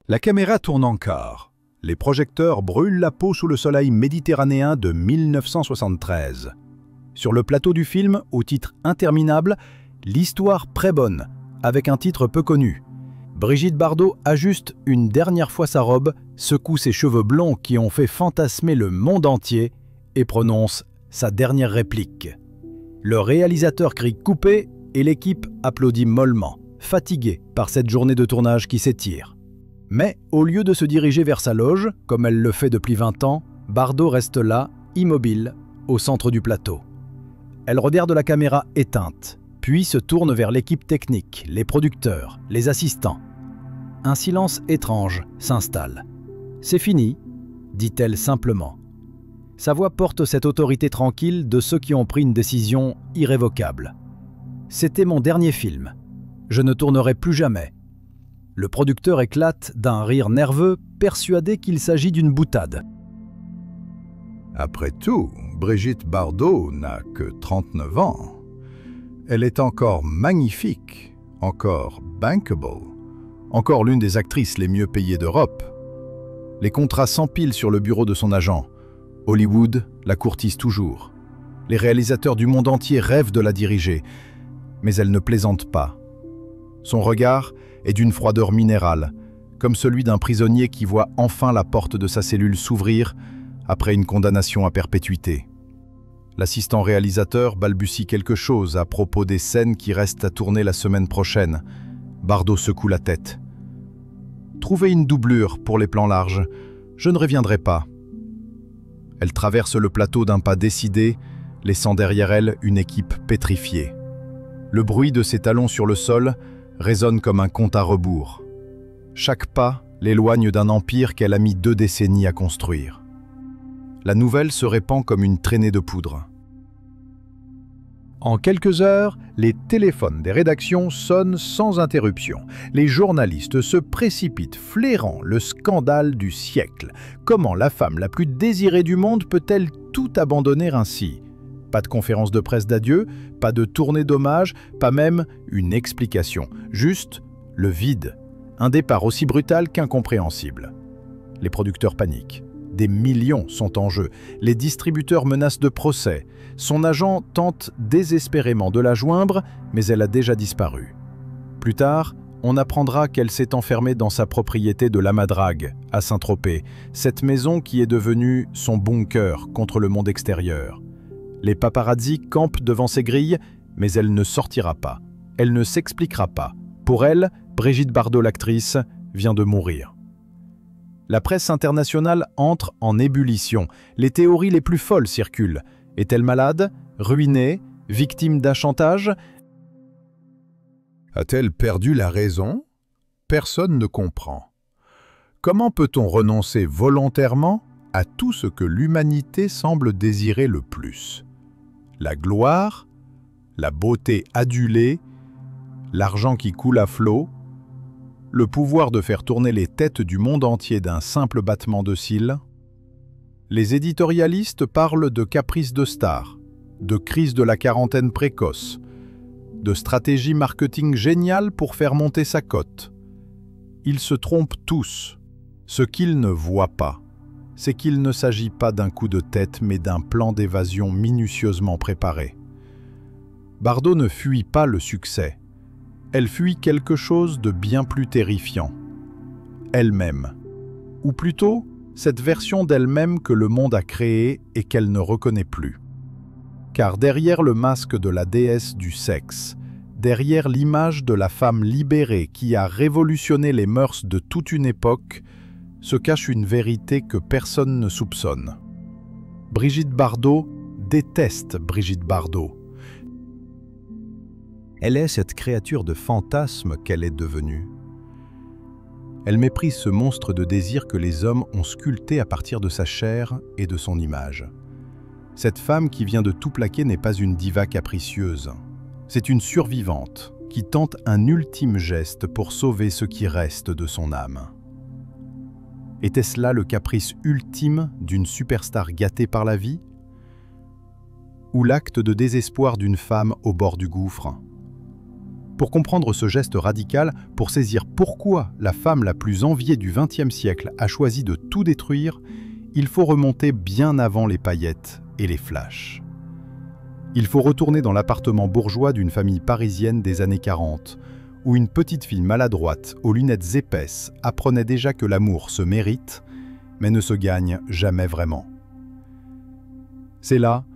La caméra tourne encore. Les projecteurs brûlent la peau sous le soleil méditerranéen de 1973. Sur le plateau du film, au titre interminable, l'histoire prébonne, avec un titre peu connu. Brigitte Bardot ajuste une dernière fois sa robe, secoue ses cheveux blonds qui ont fait fantasmer le monde entier et prononce sa dernière réplique. Le réalisateur crie « coupé » et l'équipe applaudit mollement, fatiguée par cette journée de tournage qui s'étire. Mais au lieu de se diriger vers sa loge, comme elle le fait depuis 20 ans, Bardot reste là, immobile, au centre du plateau. Elle regarde la caméra éteinte, puis se tourne vers l'équipe technique, les producteurs, les assistants. Un silence étrange s'installe. « C'est fini », dit-elle simplement. Sa voix porte cette autorité tranquille de ceux qui ont pris une décision irrévocable. « C'était mon dernier film. Je ne tournerai plus jamais. » Le producteur éclate d'un rire nerveux, persuadé qu'il s'agit d'une boutade. Après tout, Brigitte Bardot n'a que 39 ans. Elle est encore magnifique, encore bankable, encore l'une des actrices les mieux payées d'Europe. Les contrats s'empilent sur le bureau de son agent. Hollywood la courtise toujours. Les réalisateurs du monde entier rêvent de la diriger, mais elle ne plaisante pas. Son regard est d'une froideur minérale, comme celui d'un prisonnier qui voit enfin la porte de sa cellule s'ouvrir après une condamnation à perpétuité. L'assistant réalisateur balbutie quelque chose à propos des scènes qui restent à tourner la semaine prochaine. Bardot secoue la tête. « Trouvez une doublure pour les plans larges. Je ne reviendrai pas. » Elle traverse le plateau d'un pas décidé, laissant derrière elle une équipe pétrifiée. Le bruit de ses talons sur le sol résonne comme un compte à rebours. Chaque pas l'éloigne d'un empire qu'elle a mis 2 décennies à construire. La nouvelle se répand comme une traînée de poudre. En quelques heures, les téléphones des rédactions sonnent sans interruption. Les journalistes se précipitent, flairant le scandale du siècle. Comment la femme la plus désirée du monde peut-elle tout abandonner ainsi ? Pas de conférence de presse d'adieu, pas de tournée d'hommage, pas même une explication. Juste le vide. Un départ aussi brutal qu'incompréhensible. Les producteurs paniquent. Des millions sont en jeu. Les distributeurs menacent de procès. Son agent tente désespérément de la joindre, mais elle a déjà disparu. Plus tard, on apprendra qu'elle s'est enfermée dans sa propriété de Lamadrague, à Saint-Tropez, cette maison qui est devenue son bunker contre le monde extérieur. Les paparazzi campent devant ses grilles, mais elle ne sortira pas. Elle ne s'expliquera pas. Pour elle, Brigitte Bardot, l'actrice, vient de mourir. La presse internationale entre en ébullition. Les théories les plus folles circulent. Est-elle malade? Ruinée? Victime d'un chantage? A-t-elle perdu la raison? Personne ne comprend. Comment peut-on renoncer volontairement à tout ce que l'humanité semble désirer le plus? La gloire, la beauté adulée, l'argent qui coule à flot, le pouvoir de faire tourner les têtes du monde entier d'un simple battement de cils. Les éditorialistes parlent de caprices de stars, de crise de la quarantaine précoce, de stratégie marketing géniale pour faire monter sa cote. Ils se trompent tous. Ce qu'ils ne voient pas, c'est qu'il ne s'agit pas d'un coup de tête, mais d'un plan d'évasion minutieusement préparé. Bardot ne fuit pas le succès. Elle fuit quelque chose de bien plus terrifiant. Elle-même. Ou plutôt, cette version d'elle-même que le monde a créée et qu'elle ne reconnaît plus. Car derrière le masque de la déesse du sexe, derrière l'image de la femme libérée qui a révolutionné les mœurs de toute une époque, se cache une vérité que personne ne soupçonne. Brigitte Bardot déteste Brigitte Bardot. Elle est cette créature de fantasme qu'elle est devenue. Elle méprise ce monstre de désir que les hommes ont sculpté à partir de sa chair et de son image. Cette femme qui vient de tout plaquer n'est pas une diva capricieuse. C'est une survivante qui tente un ultime geste pour sauver ce qui reste de son âme. Était-ce là le caprice ultime d'une superstar gâtée par la vie? Ou l'acte de désespoir d'une femme au bord du gouffre? Pour comprendre ce geste radical, pour saisir pourquoi la femme la plus enviée du XXe siècle a choisi de tout détruire, il faut remonter bien avant les paillettes et les flashs. Il faut retourner dans l'appartement bourgeois d'une famille parisienne des années 40, où une petite fille maladroite aux lunettes épaisses apprenait déjà que l'amour se mérite, mais ne se gagne jamais vraiment. C'est là,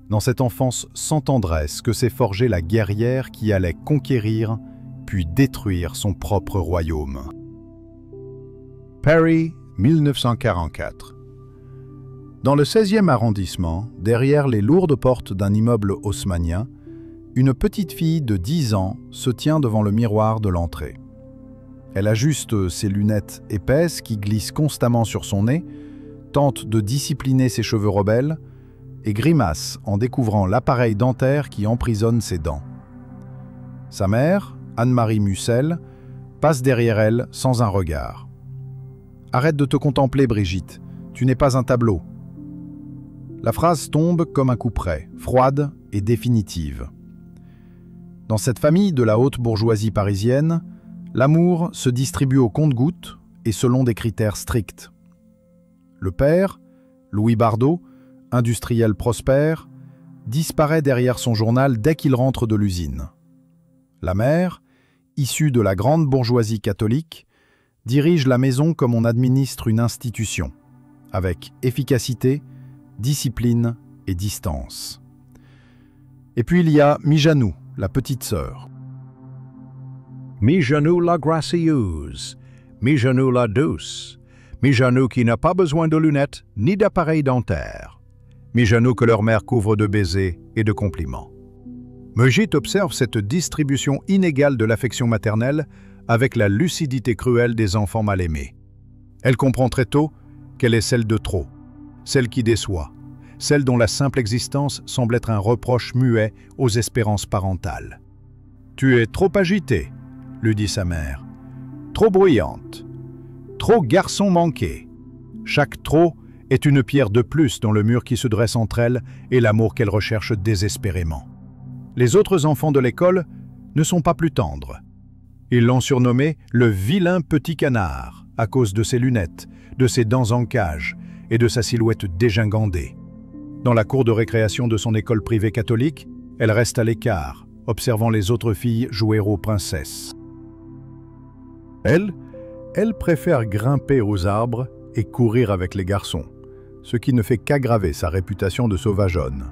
dans cette enfance sans tendresse, que s'est forgée la guerrière qui allait conquérir, puis détruire son propre royaume. Paris, 1944. Dans le 16e arrondissement, derrière les lourdes portes d'un immeuble haussmannien, une petite fille de 10 ans se tient devant le miroir de l'entrée. Elle ajuste ses lunettes épaisses qui glissent constamment sur son nez, tente de discipliner ses cheveux rebelles et grimace en découvrant l'appareil dentaire qui emprisonne ses dents. Sa mère, Anne-Marie Mussel, passe derrière elle sans un regard. « Arrête de te contempler, Brigitte, tu n'es pas un tableau. » La phrase tombe comme un coup près, froide et définitive. Dans cette famille de la haute bourgeoisie parisienne, l'amour se distribue au compte-gouttes et selon des critères stricts. Le père, Louis Bardot, industriel prospère, disparaît derrière son journal dès qu'il rentre de l'usine. La mère, issue de la grande bourgeoisie catholique, dirige la maison comme on administre une institution, avec efficacité, discipline et distance. Et puis il y a Mijanou, la petite sœur. Mijanou la gracieuse, Mijanou la douce, Mijanou qui n'a pas besoin de lunettes ni d'appareil dentaire, Mijanou que leur mère couvre de baisers et de compliments. Brigitte observe cette distribution inégale de l'affection maternelle avec la lucidité cruelle des enfants mal aimés. Elle comprend très tôt qu'elle est celle de trop, celle qui déçoit, celle dont la simple existence semble être un reproche muet aux espérances parentales. « Tu es trop agitée », lui dit sa mère, « trop bruyante, trop garçon manqué. Chaque trop est une pierre de plus dans le mur qui se dresse entre elle et l'amour qu'elle recherche désespérément. » Les autres enfants de l'école ne sont pas plus tendres. Ils l'ont surnommé le vilain petit canard à cause de ses lunettes, de ses dents en cage et de sa silhouette dégingandée. Dans la cour de récréation de son école privée catholique, elle reste à l'écart, observant les autres filles jouer aux princesses. Elle préfère grimper aux arbres et courir avec les garçons, ce qui ne fait qu'aggraver sa réputation de sauvageonne.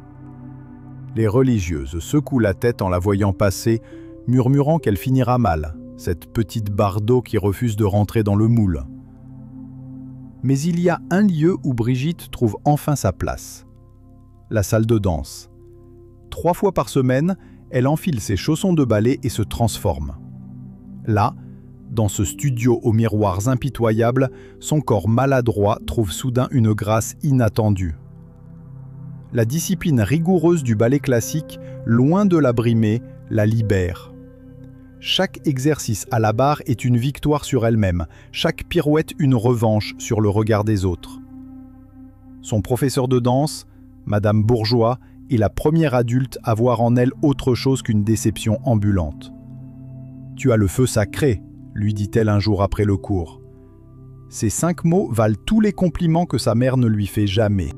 Les religieuses secouent la tête en la voyant passer, murmurant qu'elle finira mal, cette petite Bardot qui refuse de rentrer dans le moule. Mais il y a un lieu où Brigitte trouve enfin sa place. La salle de danse. 3 fois par semaine, elle enfile ses chaussons de ballet et se transforme. Là, dans ce studio aux miroirs impitoyables, son corps maladroit trouve soudain une grâce inattendue. La discipline rigoureuse du ballet classique, loin de la brimer, la libère. Chaque exercice à la barre est une victoire sur elle-même, chaque pirouette une revanche sur le regard des autres. Son professeur de danse, Madame Bourgeois, est la première adulte à voir en elle autre chose qu'une déception ambulante. « Tu as le feu sacré », lui dit-elle un jour après le cours. Ces 5 mots valent tous les compliments que sa mère ne lui fait jamais.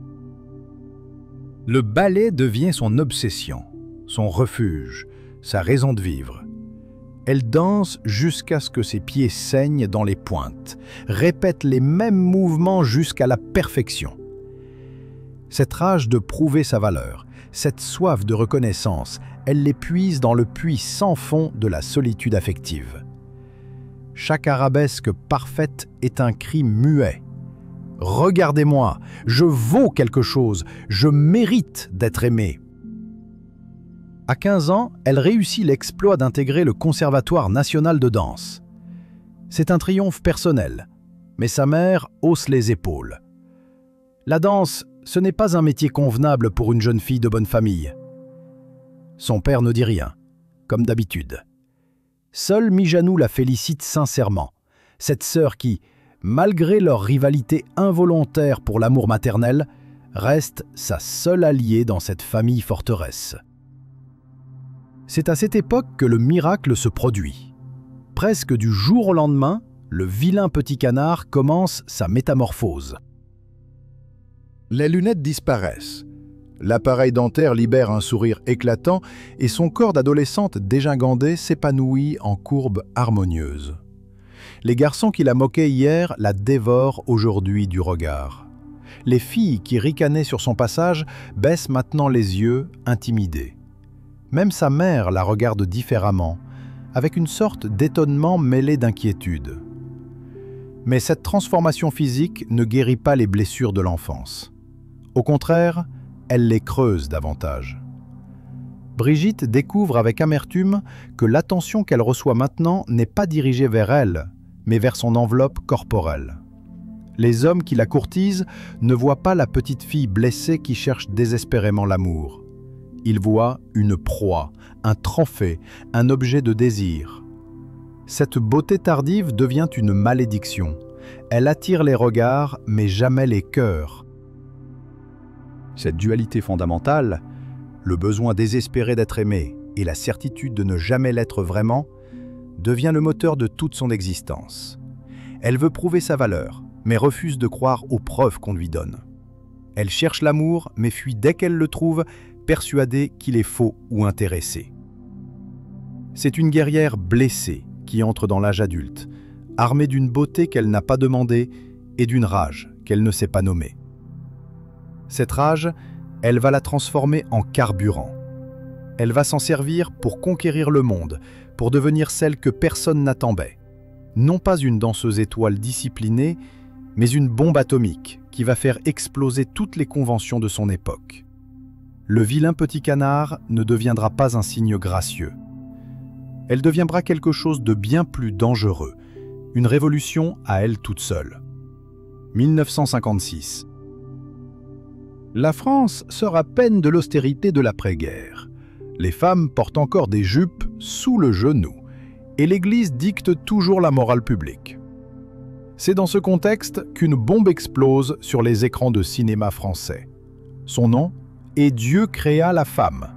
Le ballet devient son obsession, son refuge, sa raison de vivre. Elle danse jusqu'à ce que ses pieds saignent dans les pointes, répète les mêmes mouvements jusqu'à la perfection. Cette rage de prouver sa valeur, cette soif de reconnaissance, elle les puise dans le puits sans fond de la solitude affective. Chaque arabesque parfaite est un cri muet. « Regardez-moi, je vaux quelque chose, je mérite d'être aimée. » À 15 ans, elle réussit l'exploit d'intégrer le Conservatoire national de danse. C'est un triomphe personnel, mais sa mère hausse les épaules. La danse, ce n'est pas un métier convenable pour une jeune fille de bonne famille. Son père ne dit rien, comme d'habitude. Seule Mijanou la félicite sincèrement, cette sœur qui, malgré leur rivalité involontaire pour l'amour maternel, reste sa seule alliée dans cette famille forteresse. C'est à cette époque que le miracle se produit. Presque du jour au lendemain, le vilain petit canard commence sa métamorphose. Les lunettes disparaissent. L'appareil dentaire libère un sourire éclatant et son corps d'adolescente dégingandée s'épanouit en courbes harmonieuses. Les garçons qui la moquaient hier la dévorent aujourd'hui du regard. Les filles qui ricanaient sur son passage baissent maintenant les yeux, intimidées. Même sa mère la regarde différemment, avec une sorte d'étonnement mêlé d'inquiétude. Mais cette transformation physique ne guérit pas les blessures de l'enfance. Au contraire, elle les creuse davantage. Brigitte découvre avec amertume que l'attention qu'elle reçoit maintenant n'est pas dirigée vers elle, mais vers son enveloppe corporelle. Les hommes qui la courtisent ne voient pas la petite fille blessée qui cherche désespérément l'amour. Ils voient une proie, un trophée, un objet de désir. Cette beauté tardive devient une malédiction. Elle attire les regards, mais jamais les cœurs. Cette dualité fondamentale, le besoin désespéré d'être aimé et la certitude de ne jamais l'être vraiment, devient le moteur de toute son existence. Elle veut prouver sa valeur, mais refuse de croire aux preuves qu'on lui donne. Elle cherche l'amour, mais fuit dès qu'elle le trouve, persuadée qu'il est faux ou intéressé. C'est une guerrière blessée qui entre dans l'âge adulte, armée d'une beauté qu'elle n'a pas demandée et d'une rage qu'elle ne sait pas nommer. Cette rage, elle va la transformer en carburant. Elle va s'en servir pour conquérir le monde, pour devenir celle que personne n'attendait. Non pas une danseuse étoile disciplinée, mais une bombe atomique qui va faire exploser toutes les conventions de son époque. Le vilain petit canard ne deviendra pas un signe gracieux. Elle deviendra quelque chose de bien plus dangereux, une révolution à elle toute seule. 1956. La France sort à peine de l'austérité de l'après-guerre. Les femmes portent encore des jupes sous le genou, et l'Église dicte toujours la morale publique. C'est dans ce contexte qu'une bombe explose sur les écrans de cinéma français. Son nom est Dieu créa la femme.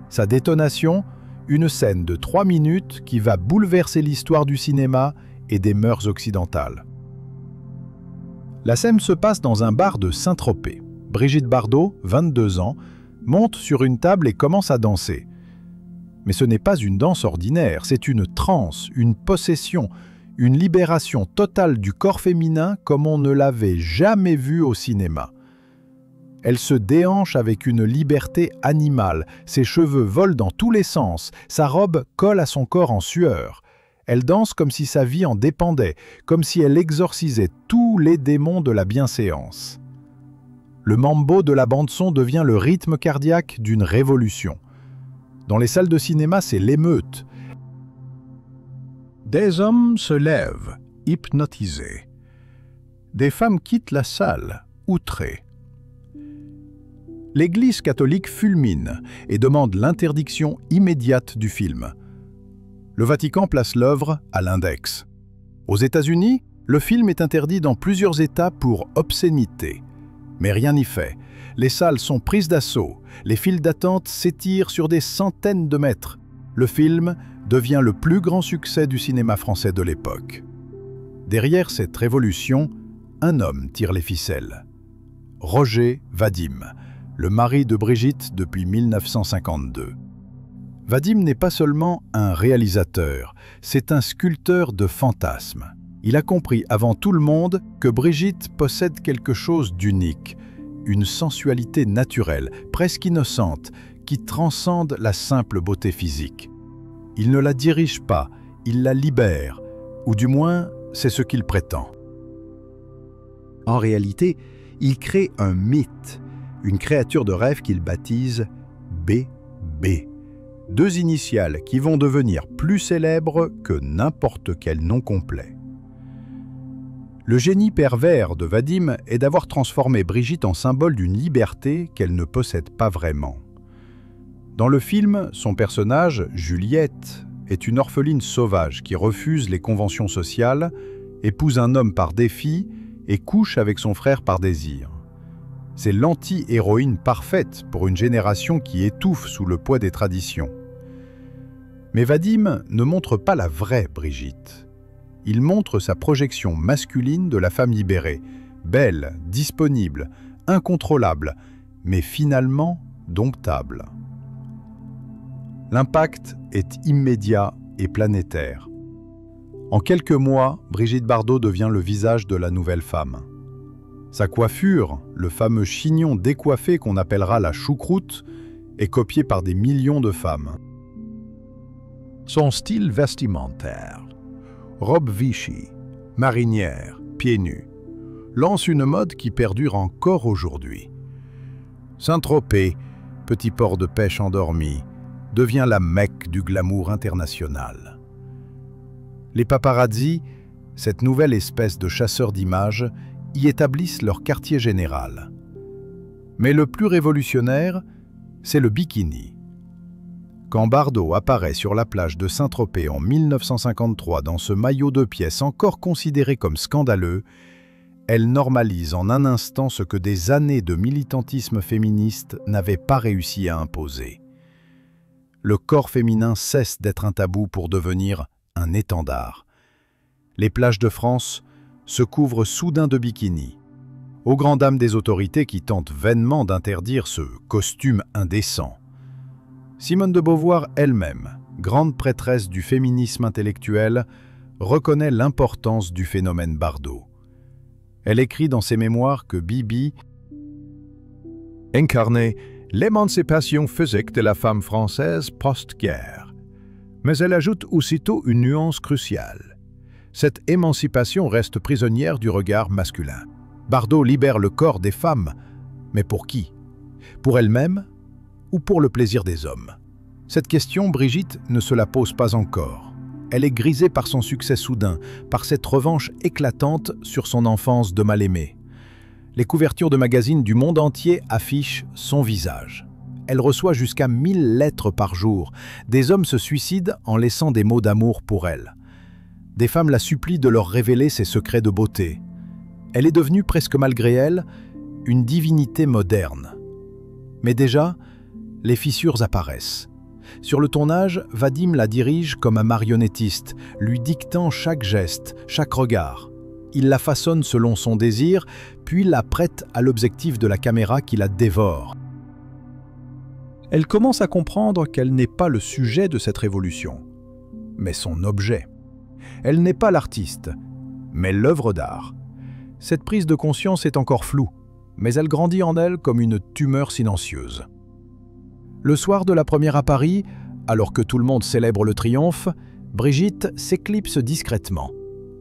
Sa détonation, une scène de 3 minutes qui va bouleverser l'histoire du cinéma et des mœurs occidentales. La scène se passe dans un bar de Saint-Tropez. Brigitte Bardot, 22 ans, monte sur une table et commence à danser. Mais ce n'est pas une danse ordinaire, c'est une transe, une possession, une libération totale du corps féminin comme on ne l'avait jamais vu au cinéma. Elle se déhanche avec une liberté animale, ses cheveux volent dans tous les sens, sa robe colle à son corps en sueur. Elle danse comme si sa vie en dépendait, comme si elle exorcisait tous les démons de la bienséance. Le mambo de la bande-son devient le rythme cardiaque d'une révolution. Dans les salles de cinéma, c'est l'émeute. Des hommes se lèvent, hypnotisés. Des femmes quittent la salle, outrées. L'Église catholique fulmine et demande l'interdiction immédiate du film. Le Vatican place l'œuvre à l'index. Aux États-Unis, le film est interdit dans plusieurs États pour obscénité. Mais rien n'y fait. Les salles sont prises d'assaut. Les files d'attente s'étirent sur des centaines de mètres. Le film devient le plus grand succès du cinéma français de l'époque. Derrière cette révolution, un homme tire les ficelles. Roger Vadim, le mari de Brigitte depuis 1952. Vadim n'est pas seulement un réalisateur, c'est un sculpteur de fantasmes. Il a compris avant tout le monde que Brigitte possède quelque chose d'unique, une sensualité naturelle, presque innocente, qui transcende la simple beauté physique. Il ne la dirige pas, il la libère, ou du moins, c'est ce qu'il prétend. En réalité, il crée un mythe, une créature de rêve qu'il baptise BB. 2 initiales qui vont devenir plus célèbres que n'importe quel nom complet. Le génie pervers de Vadim est d'avoir transformé Brigitte en symbole d'une liberté qu'elle ne possède pas vraiment. Dans le film, son personnage, Juliette, est une orpheline sauvage qui refuse les conventions sociales, épouse un homme par défi et couche avec son frère par désir. C'est l'anti-héroïne parfaite pour une génération qui étouffe sous le poids des traditions. Mais Vadim ne montre pas la vraie Brigitte. Il montre sa projection masculine de la femme libérée, belle, disponible, incontrôlable, mais finalement domptable. L'impact est immédiat et planétaire. En quelques mois, Brigitte Bardot devient le visage de la nouvelle femme. Sa coiffure, le fameux chignon décoiffé qu'on appellera la choucroute, est copié par des millions de femmes. Son style vestimentaire, robe Vichy, marinière, pieds nus, lance une mode qui perdure encore aujourd'hui. Saint-Tropez, petit port de pêche endormi, devient la Mecque du glamour international. Les paparazzis, cette nouvelle espèce de chasseurs d'images, y établissent leur quartier général. Mais le plus révolutionnaire, c'est le bikini. Quand Bardot apparaît sur la plage de Saint-Tropez en 1953 dans ce maillot de pièces encore considéré comme scandaleux, elle normalise en un instant ce que des années de militantisme féministe n'avaient pas réussi à imposer. Le corps féminin cesse d'être un tabou pour devenir un étendard. Les plages de France se couvrent soudain de bikinis. Aux grandes dames des autorités qui tentent vainement d'interdire ce costume indécent. Simone de Beauvoir elle-même, grande prêtresse du féminisme intellectuel, reconnaît l'importance du phénomène Bardot. Elle écrit dans ses mémoires que Bibi incarnait l'émancipation physique de la femme française post-guerre. Mais elle ajoute aussitôt une nuance cruciale. Cette émancipation reste prisonnière du regard masculin. Bardot libère le corps des femmes, mais pour qui? Pour elle-même ou pour le plaisir des hommes? Cette question, Brigitte ne se la pose pas encore. Elle est grisée par son succès soudain, par cette revanche éclatante sur son enfance de mal-aimée. Les couvertures de magazines du monde entier affichent son visage. Elle reçoit jusqu'à 1000 lettres par jour. Des hommes se suicident en laissant des mots d'amour pour elle. Des femmes la supplient de leur révéler ses secrets de beauté. Elle est devenue, presque malgré elle, une divinité moderne. Mais déjà, les fissures apparaissent. Sur le tournage, Vadim la dirige comme un marionnettiste, lui dictant chaque geste, chaque regard. Il la façonne selon son désir, puis la prête à l'objectif de la caméra qui la dévore. Elle commence à comprendre qu'elle n'est pas le sujet de cette révolution, mais son objet. Elle n'est pas l'artiste, mais l'œuvre d'art. Cette prise de conscience est encore floue, mais elle grandit en elle comme une tumeur silencieuse. Le soir de la première à Paris, alors que tout le monde célèbre le triomphe, Brigitte s'éclipse discrètement.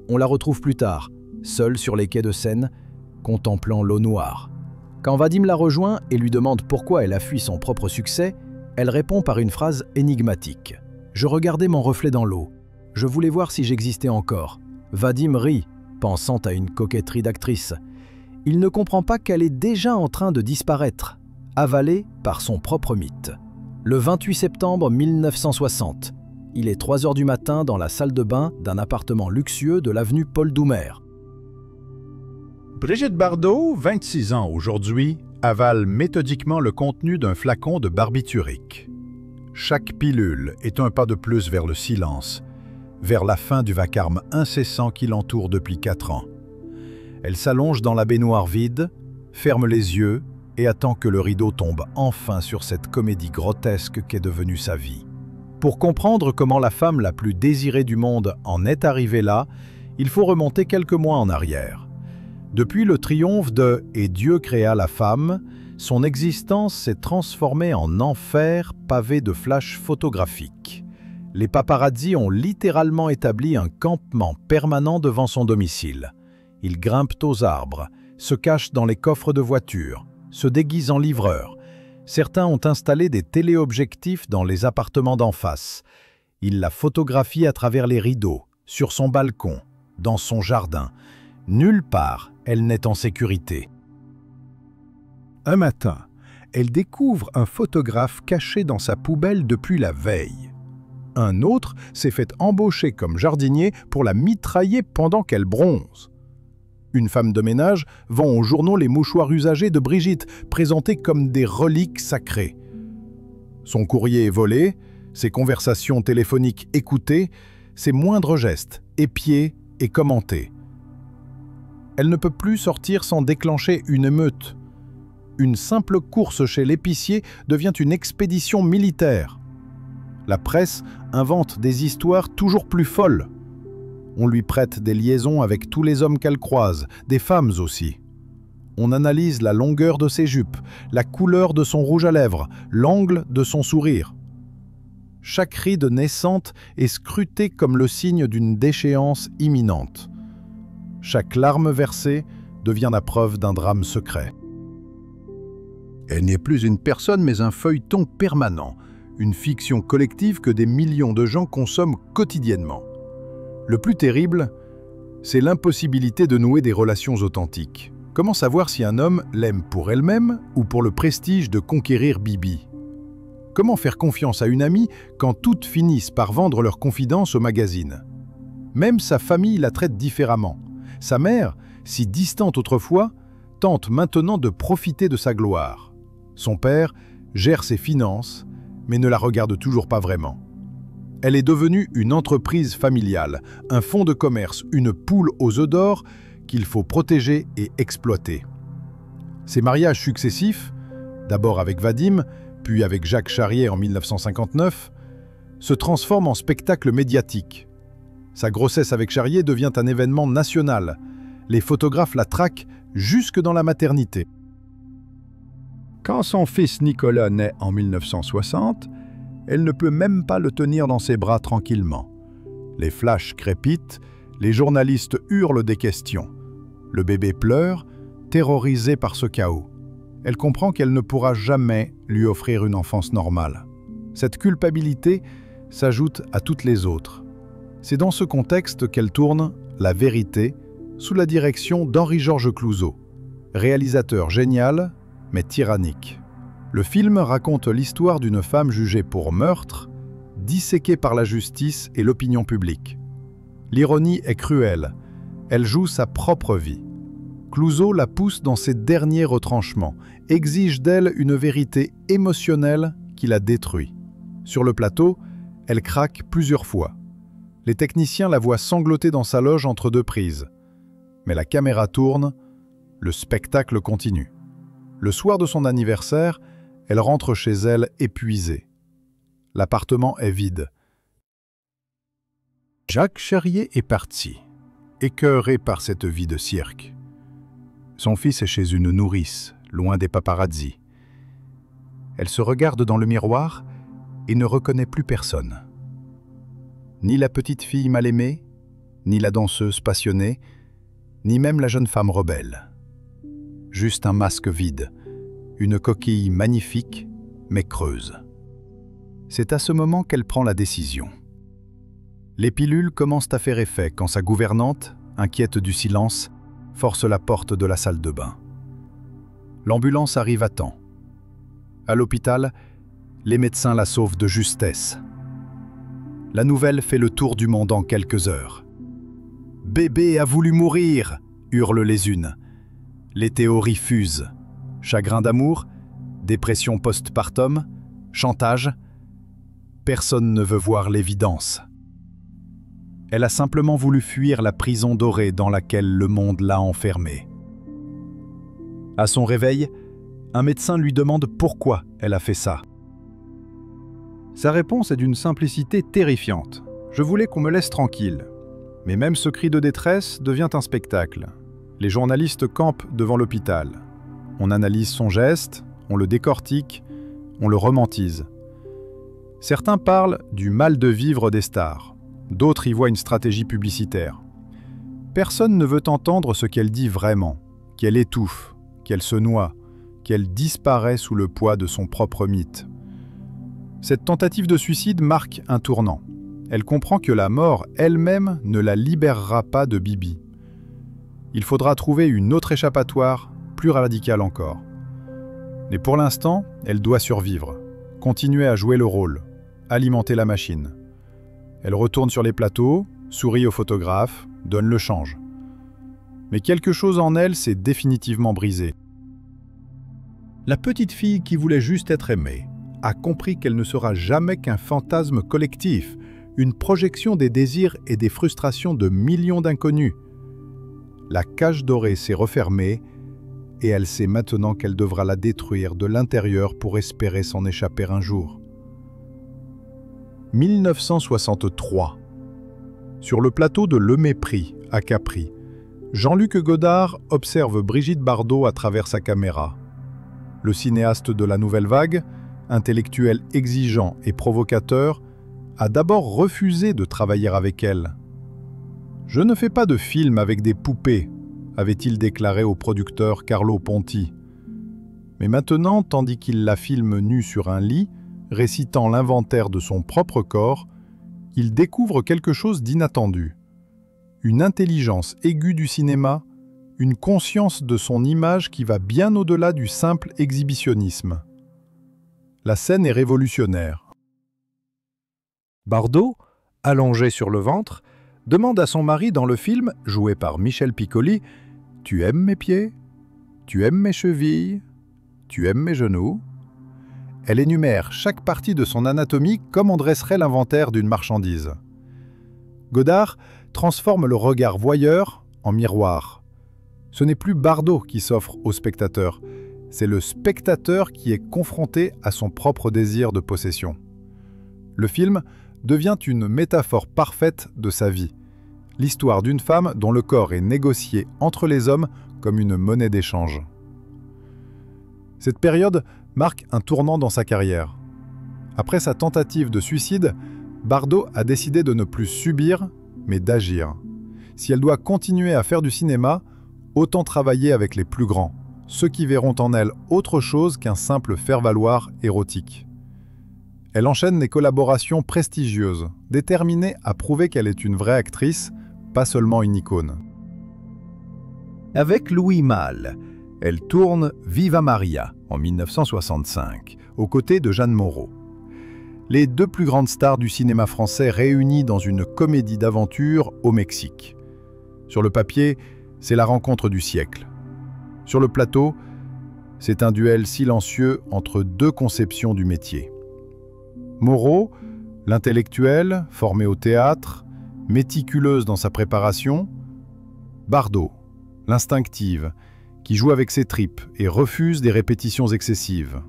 On la retrouve plus tard, seule sur les quais de Seine, contemplant l'eau noire. Quand Vadim la rejoint et lui demande pourquoi elle a fui son propre succès, elle répond par une phrase énigmatique. « Je regardais mon reflet dans l'eau. Je voulais voir si j'existais encore. » Vadim rit, pensant à une coquetterie d'actrice. Il ne comprend pas qu'elle est déjà en train de disparaître, avalée par son propre mythe. Le 28 septembre 1960, il est 3 heures du matin dans la salle de bain d'un appartement luxueux de l'avenue Paul Doumer. Brigitte Bardot, 26 ans aujourd'hui, avale méthodiquement le contenu d'un flacon de barbiturique. Chaque pilule est un pas de plus vers le silence, vers la fin du vacarme incessant qui l'entoure depuis 4 ans. Elle s'allonge dans la baignoire vide, ferme les yeux et attend que le rideau tombe enfin sur cette comédie grotesque qu'est devenue sa vie. Pour comprendre comment la femme la plus désirée du monde en est arrivée là, il faut remonter quelques mois en arrière. Depuis le triomphe de « Et Dieu créa la femme », son existence s'est transformée en enfer pavé de flashs photographiques. Les paparazzis ont littéralement établi un campement permanent devant son domicile. Ils grimpent aux arbres, se cachent dans les coffres de voitures, se déguisent en livreurs. Certains ont installé des téléobjectifs dans les appartements d'en face. Ils la photographient à travers les rideaux, sur son balcon, dans son jardin. Nulle part, elle n'est en sécurité. Un matin, elle découvre un photographe caché dans sa poubelle depuis la veille. Un autre s'est fait embaucher comme jardinier pour la mitrailler pendant qu'elle bronze. Une femme de ménage vend aux journaux les mouchoirs usagés de Brigitte, présentés comme des reliques sacrées. Son courrier est volé, Ses conversations téléphoniques écoutées, ses moindres gestes épiés et commentés. Elle ne peut plus sortir sans déclencher une émeute. Une simple course chez l'épicier devient une expédition militaire. La presse invente des histoires toujours plus folles. On lui prête des liaisons avec tous les hommes qu'elle croise, des femmes aussi. On analyse la longueur de ses jupes, la couleur de son rouge à lèvres, l'angle de son sourire. Chaque ride naissante est scrutée comme le signe d'une déchéance imminente. Chaque larme versée devient la preuve d'un drame secret. Elle n'est plus une personne mais un feuilleton permanent, une fiction collective que des millions de gens consomment quotidiennement. Le plus terrible, c'est l'impossibilité de nouer des relations authentiques. Comment savoir si un homme l'aime pour elle-même ou pour le prestige de conquérir Bibi? Comment faire confiance à une amie quand toutes finissent par vendre leurs confidences au magazine? Même sa famille la traite différemment. Sa mère, si distante autrefois, tente maintenant de profiter de sa gloire. Son père gère ses finances, mais ne la regarde toujours pas vraiment. Elle est devenue une entreprise familiale, un fonds de commerce, une poule aux œufs d'or qu'il faut protéger et exploiter. Ses mariages successifs, d'abord avec Vadim, puis avec Jacques Charrier en 1959, se transforment en spectacle médiatique. Sa grossesse avec Charrier devient un événement national. Les photographes la traquent jusque dans la maternité. Quand son fils Nicolas naît en 1960, elle ne peut même pas le tenir dans ses bras tranquillement. Les flashs crépitent, les journalistes hurlent des questions. Le bébé pleure, terrorisé par ce chaos. Elle comprend qu'elle ne pourra jamais lui offrir une enfance normale. Cette culpabilité s'ajoute à toutes les autres. C'est dans ce contexte qu'elle tourne La Vérité, sous la direction d'Henri-Georges Clouzot, réalisateur génial, mais tyrannique. Le film raconte l'histoire d'une femme jugée pour meurtre, disséquée par la justice et l'opinion publique. L'ironie est cruelle, elle joue sa propre vie. Clouzot la pousse dans ses derniers retranchements, exige d'elle une vérité émotionnelle qui la détruit. Sur le plateau, elle craque plusieurs fois. Les techniciens la voient sangloter dans sa loge entre deux prises. Mais la caméra tourne, le spectacle continue. Le soir de son anniversaire, elle rentre chez elle épuisée. L'appartement est vide. Jacques Charrier est parti, écœuré par cette vie de cirque. Son fils est chez une nourrice, loin des paparazzis. Elle se regarde dans le miroir et ne reconnaît plus personne. Ni la petite fille mal aimée, ni la danseuse passionnée, ni même la jeune femme rebelle. Juste un masque vide, une coquille magnifique, mais creuse. C'est à ce moment qu'elle prend la décision. Les pilules commencent à faire effet quand sa gouvernante, inquiète du silence, force la porte de la salle de bain. L'ambulance arrive à temps. À l'hôpital, les médecins la sauvent de justesse. La nouvelle fait le tour du monde en quelques heures. « Bébé a voulu mourir !» hurlent les unes. Les théories fusent. Chagrin d'amour, dépression postpartum, chantage. Personne ne veut voir l'évidence. Elle a simplement voulu fuir la prison dorée dans laquelle le monde l'a enfermée. À son réveil, un médecin lui demande pourquoi elle a fait ça. Sa réponse est d'une simplicité terrifiante. « Je voulais qu'on me laisse tranquille. » Mais même ce cri de détresse devient un spectacle. Les journalistes campent devant l'hôpital. On analyse son geste, on le décortique, on le romantise. Certains parlent du mal de vivre des stars. D'autres y voient une stratégie publicitaire. Personne ne veut entendre ce qu'elle dit vraiment, qu'elle étouffe, qu'elle se noie, qu'elle disparaît sous le poids de son propre mythe. Cette tentative de suicide marque un tournant. Elle comprend que la mort elle-même ne la libérera pas de Bibi. Il faudra trouver une autre échappatoire, plus radicale encore. Mais pour l'instant, elle doit survivre, continuer à jouer le rôle, alimenter la machine. Elle retourne sur les plateaux, sourit aux photographes, donne le change. Mais quelque chose en elle s'est définitivement brisé. La petite fille qui voulait juste être aimée a compris qu'elle ne sera jamais qu'un fantasme collectif, une projection des désirs et des frustrations de millions d'inconnus. La cage dorée s'est refermée et elle sait maintenant qu'elle devra la détruire de l'intérieur pour espérer s'en échapper un jour. 1963. Sur le plateau de Le Mépris, à Capri, Jean-Luc Godard observe Brigitte Bardot à travers sa caméra. Le cinéaste de la Nouvelle Vague, intellectuel exigeant et provocateur, a d'abord refusé de travailler avec elle. « Je ne fais pas de film avec des poupées », avait-il déclaré au producteur Carlo Ponti. Mais maintenant, tandis qu'il la filme nue sur un lit, récitant l'inventaire de son propre corps, il découvre quelque chose d'inattendu. Une intelligence aiguë du cinéma, une conscience de son image qui va bien au-delà du simple exhibitionnisme. La scène est révolutionnaire. Bardot, allongée sur le ventre, demande à son mari dans le film, joué par Michel Piccoli, « Tu aimes mes pieds? Tu aimes mes chevilles? Tu aimes mes genoux ?» Elle énumère chaque partie de son anatomie comme on dresserait l'inventaire d'une marchandise. Godard transforme le regard voyeur en miroir. Ce n'est plus Bardot qui s'offre au spectateur, c'est le spectateur qui est confronté à son propre désir de possession. Le film devient une métaphore parfaite de sa vie, l'histoire d'une femme dont le corps est négocié entre les hommes comme une monnaie d'échange. Cette période marque un tournant dans sa carrière. Après sa tentative de suicide, Bardot a décidé de ne plus subir, mais d'agir. Si elle doit continuer à faire du cinéma, autant travailler avec les plus grands, ceux qui verront en elle autre chose qu'un simple faire-valoir érotique. Elle enchaîne les collaborations prestigieuses, déterminée à prouver qu'elle est une vraie actrice, pas seulement une icône. Avec Louis Malle, elle tourne Viva Maria en 1965, aux côtés de Jeanne Moreau. Les deux plus grandes stars du cinéma français réunies dans une comédie d'aventure au Mexique. Sur le papier, c'est la rencontre du siècle. Sur le plateau, c'est un duel silencieux entre deux conceptions du métier. Moreau, l'intellectuelle, formée au théâtre, méticuleuse dans sa préparation. Bardot, l'instinctive, qui joue avec ses tripes et refuse des répétitions excessives.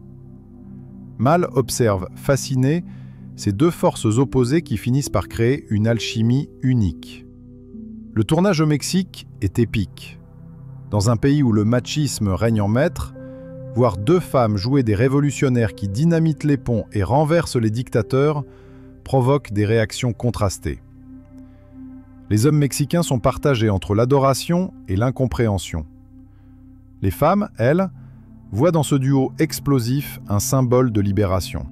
Malle observe, fasciné, ces deux forces opposées qui finissent par créer une alchimie unique. Le tournage au Mexique est épique. Dans un pays où le machisme règne en maître, voir deux femmes jouer des révolutionnaires qui dynamitent les ponts et renversent les dictateurs provoque des réactions contrastées. Les hommes mexicains sont partagés entre l'adoration et l'incompréhension. Les femmes, elles, voient dans ce duo explosif un symbole de libération.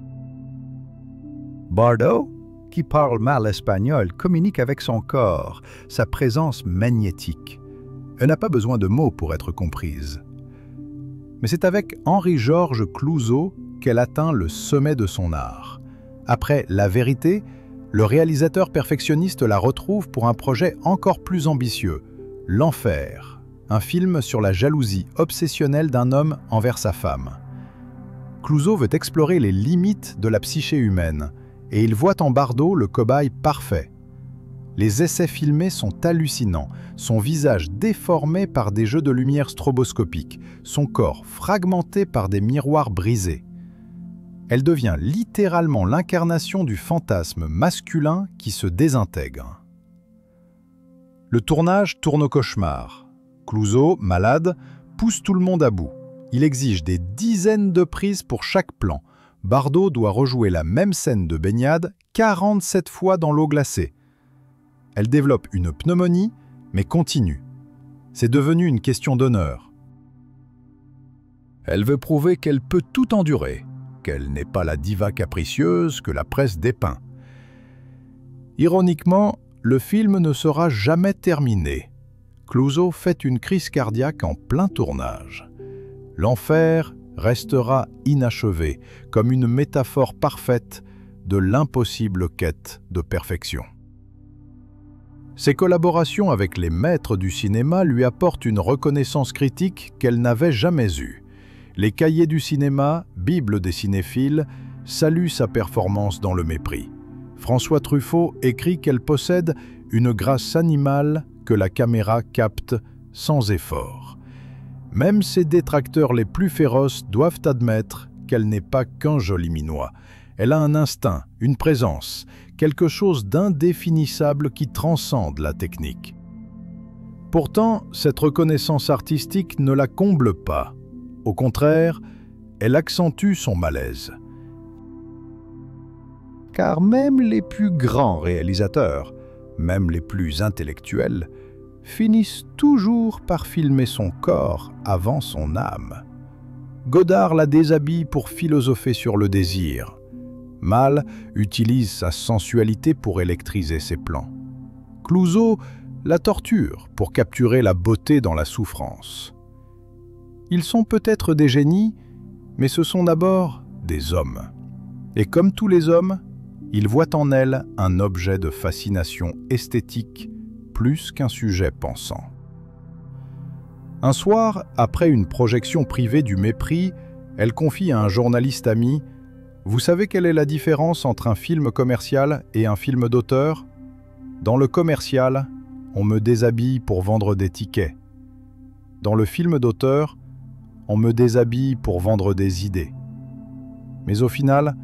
Bardot, qui parle mal espagnol, communique avec son corps, sa présence magnétique. Elle n'a pas besoin de mots pour être comprise. Mais c'est avec Henri-Georges Clouzot qu'elle atteint le sommet de son art. Après La Vérité, le réalisateur perfectionniste la retrouve pour un projet encore plus ambitieux, L'Enfer, un film sur la jalousie obsessionnelle d'un homme envers sa femme. Clouzot veut explorer les limites de la psyché humaine, et il voit en Bardot le cobaye parfait. Les essais filmés sont hallucinants, son visage déformé par des jeux de lumière stroboscopiques, son corps fragmenté par des miroirs brisés. Elle devient littéralement l'incarnation du fantasme masculin qui se désintègre. Le tournage tourne au cauchemar. Clouzot, malade, pousse tout le monde à bout. Il exige des dizaines de prises pour chaque plan. Bardot doit rejouer la même scène de baignade 47 fois dans l'eau glacée. Elle développe une pneumonie, mais continue. C'est devenu une question d'honneur. Elle veut prouver qu'elle peut tout endurer, qu'elle n'est pas la diva capricieuse que la presse dépeint. Ironiquement, le film ne sera jamais terminé. Clouzot fait une crise cardiaque en plein tournage. L'enfer restera inachevé, comme une métaphore parfaite de l'impossible quête de perfection. Ses collaborations avec les maîtres du cinéma lui apportent une reconnaissance critique qu'elle n'avait jamais eue. Les Cahiers du cinéma, Bible des cinéphiles, salue sa performance dans le mépris. François Truffaut écrit qu'elle possède une grâce animale que la caméra capte sans effort. Même ses détracteurs les plus féroces doivent admettre qu'elle n'est pas qu'un joli minois. Elle a un instinct, une présence, quelque chose d'indéfinissable qui transcende la technique. Pourtant, cette reconnaissance artistique ne la comble pas. Au contraire, elle accentue son malaise. Car même les plus grands réalisateurs, même les plus intellectuels, finissent toujours par filmer son corps avant son âme. Godard la déshabille pour philosopher sur le désir. Malle utilise sa sensualité pour électriser ses plans. Clouzot la torture pour capturer la beauté dans la souffrance. Ils sont peut-être des génies, mais ce sont d'abord des hommes. Et comme tous les hommes, ils voient en elle un objet de fascination esthétique plus qu'un sujet pensant. Un soir, après une projection privée du Mépris, elle confie à un journaliste ami « Vous savez quelle est la différence entre un film commercial et un film d'auteur ? Dans le commercial, on me déshabille pour vendre des tickets. Dans le film d'auteur, on me déshabille pour vendre des idées. Mais au final,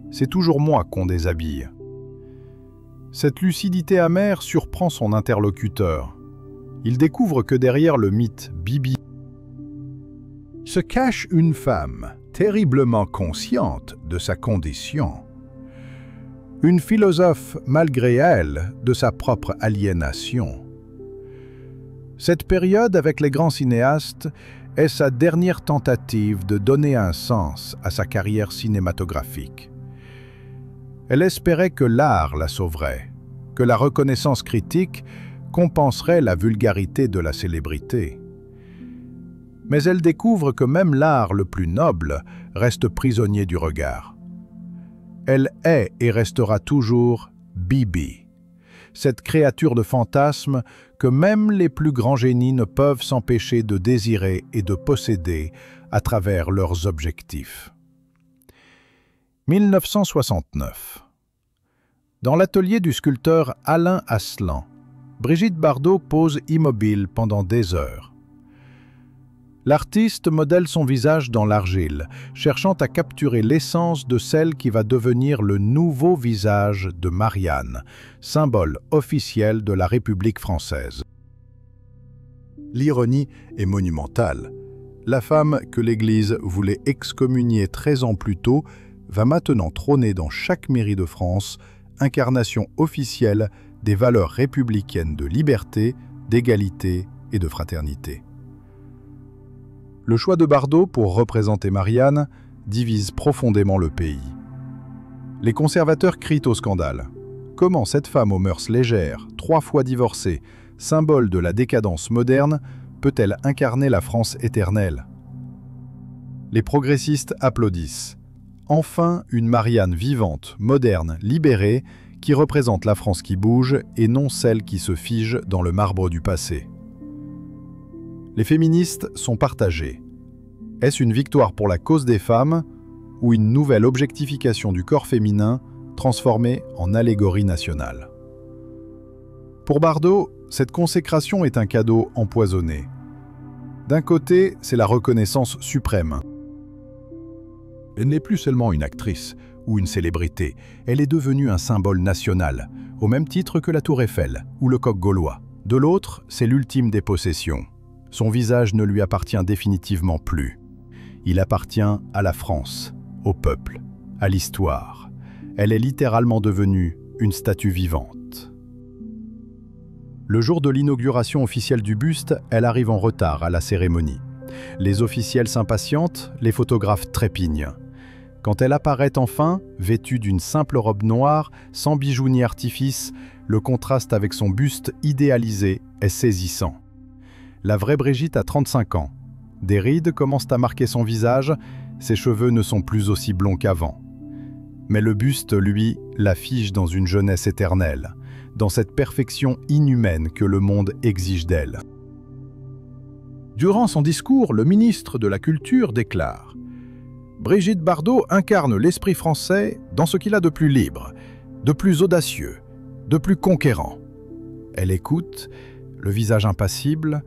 c'est toujours moi qu'on déshabille. » Cette lucidité amère surprend son interlocuteur. Il découvre que derrière le mythe Bibi se cache une femme terriblement consciente de sa condition. Une philosophe malgré elle de sa propre aliénation. Cette période avec les grands cinéastes est sa dernière tentative de donner un sens à sa carrière cinématographique. Elle espérait que l'art la sauverait, que la reconnaissance critique compenserait la vulgarité de la célébrité. Mais elle découvre que même l'art le plus noble reste prisonnier du regard. Elle est et restera toujours Bibi, cette créature de fantasme que même les plus grands génies ne peuvent s'empêcher de désirer et de posséder à travers leurs objectifs. 1969. Dans l'atelier du sculpteur Alain Aslan, Brigitte Bardot pose immobile pendant des heures. L'artiste modèle son visage dans l'argile, cherchant à capturer l'essence de celle qui va devenir le nouveau visage de Marianne, symbole officiel de la République française. L'ironie est monumentale. La femme que l'Église voulait excommunier 13 ans plus tôt va maintenant trôner dans chaque mairie de France, incarnation officielle des valeurs républicaines de liberté, d'égalité et de fraternité. Le choix de Bardot pour représenter Marianne divise profondément le pays. Les conservateurs crient au scandale. Comment cette femme aux mœurs légères, 3 fois divorcée, symbole de la décadence moderne, peut-elle incarner la France éternelle? Les progressistes applaudissent. Enfin, une Marianne vivante, moderne, libérée, qui représente la France qui bouge et non celle qui se fige dans le marbre du passé. Les féministes sont partagées. Est-ce une victoire pour la cause des femmes ou une nouvelle objectification du corps féminin transformée en allégorie nationale? Pour Bardot, cette consécration est un cadeau empoisonné. D'un côté, c'est la reconnaissance suprême. Elle n'est plus seulement une actrice ou une célébrité, elle est devenue un symbole national, au même titre que la Tour Eiffel ou le coq gaulois. De l'autre, c'est l'ultime des possessions. Son visage ne lui appartient définitivement plus. Il appartient à la France, au peuple, à l'histoire. Elle est littéralement devenue une statue vivante. Le jour de l'inauguration officielle du buste, elle arrive en retard à la cérémonie. Les officiels s'impatientent, les photographes trépignent. Quand elle apparaît enfin, vêtue d'une simple robe noire, sans bijoux ni artifice, le contraste avec son buste idéalisé est saisissant. La vraie Brigitte a 35 ans. Des rides commencent à marquer son visage, ses cheveux ne sont plus aussi blonds qu'avant. Mais le buste, lui, la fige dans une jeunesse éternelle, dans cette perfection inhumaine que le monde exige d'elle. Durant son discours, le ministre de la Culture déclare « Brigitte Bardot incarne l'esprit français dans ce qu'il a de plus libre, de plus audacieux, de plus conquérant. Elle écoute, le visage impassible,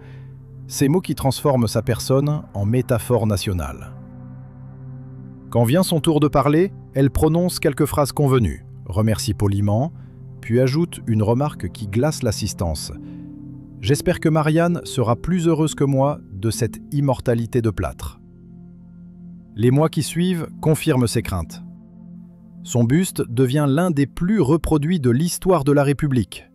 ces mots qui transforment sa personne en métaphore nationale. Quand vient son tour de parler, elle prononce quelques phrases convenues, remercie poliment, puis ajoute une remarque qui glace l'assistance. « J'espère que Marianne sera plus heureuse que moi de cette immortalité de plâtre. » Les mois qui suivent confirment ses craintes. Son buste devient l'un des plus reproduits de l'histoire de la République.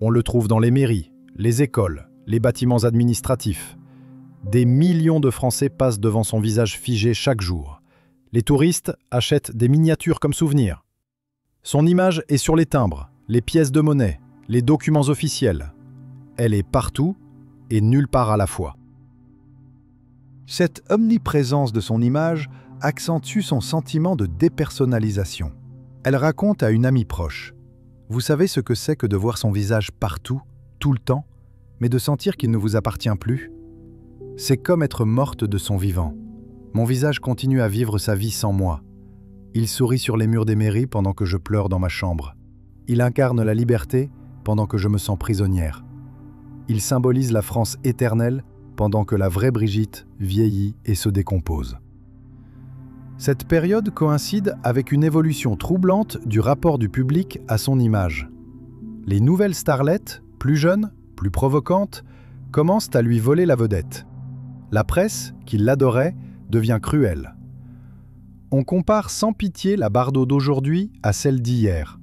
On le trouve dans les mairies, les écoles, les bâtiments administratifs. Des millions de Français passent devant son visage figé chaque jour. Les touristes achètent des miniatures comme souvenirs. Son image est sur les timbres, les pièces de monnaie, les documents officiels. Elle est partout et nulle part à la fois. Cette omniprésence de son image accentue son sentiment de dépersonnalisation. Elle raconte à une amie proche « Vous savez ce que c'est que de voir son visage partout, tout le temps, mais de sentir qu'il ne vous appartient plus? C'est comme être morte de son vivant. Mon visage continue à vivre sa vie sans moi. Il sourit sur les murs des mairies pendant que je pleure dans ma chambre. Il incarne la liberté pendant que je me sens prisonnière. Il symbolise la France éternelle pendant que la vraie Brigitte vieillit et se décompose. » Cette période coïncide avec une évolution troublante du rapport du public à son image. Les nouvelles starlettes, plus jeunes, plus provocantes, commencent à lui voler la vedette. La presse, qui l'adorait, devient cruelle. On compare sans pitié la Bardot d'aujourd'hui à celle d'hier.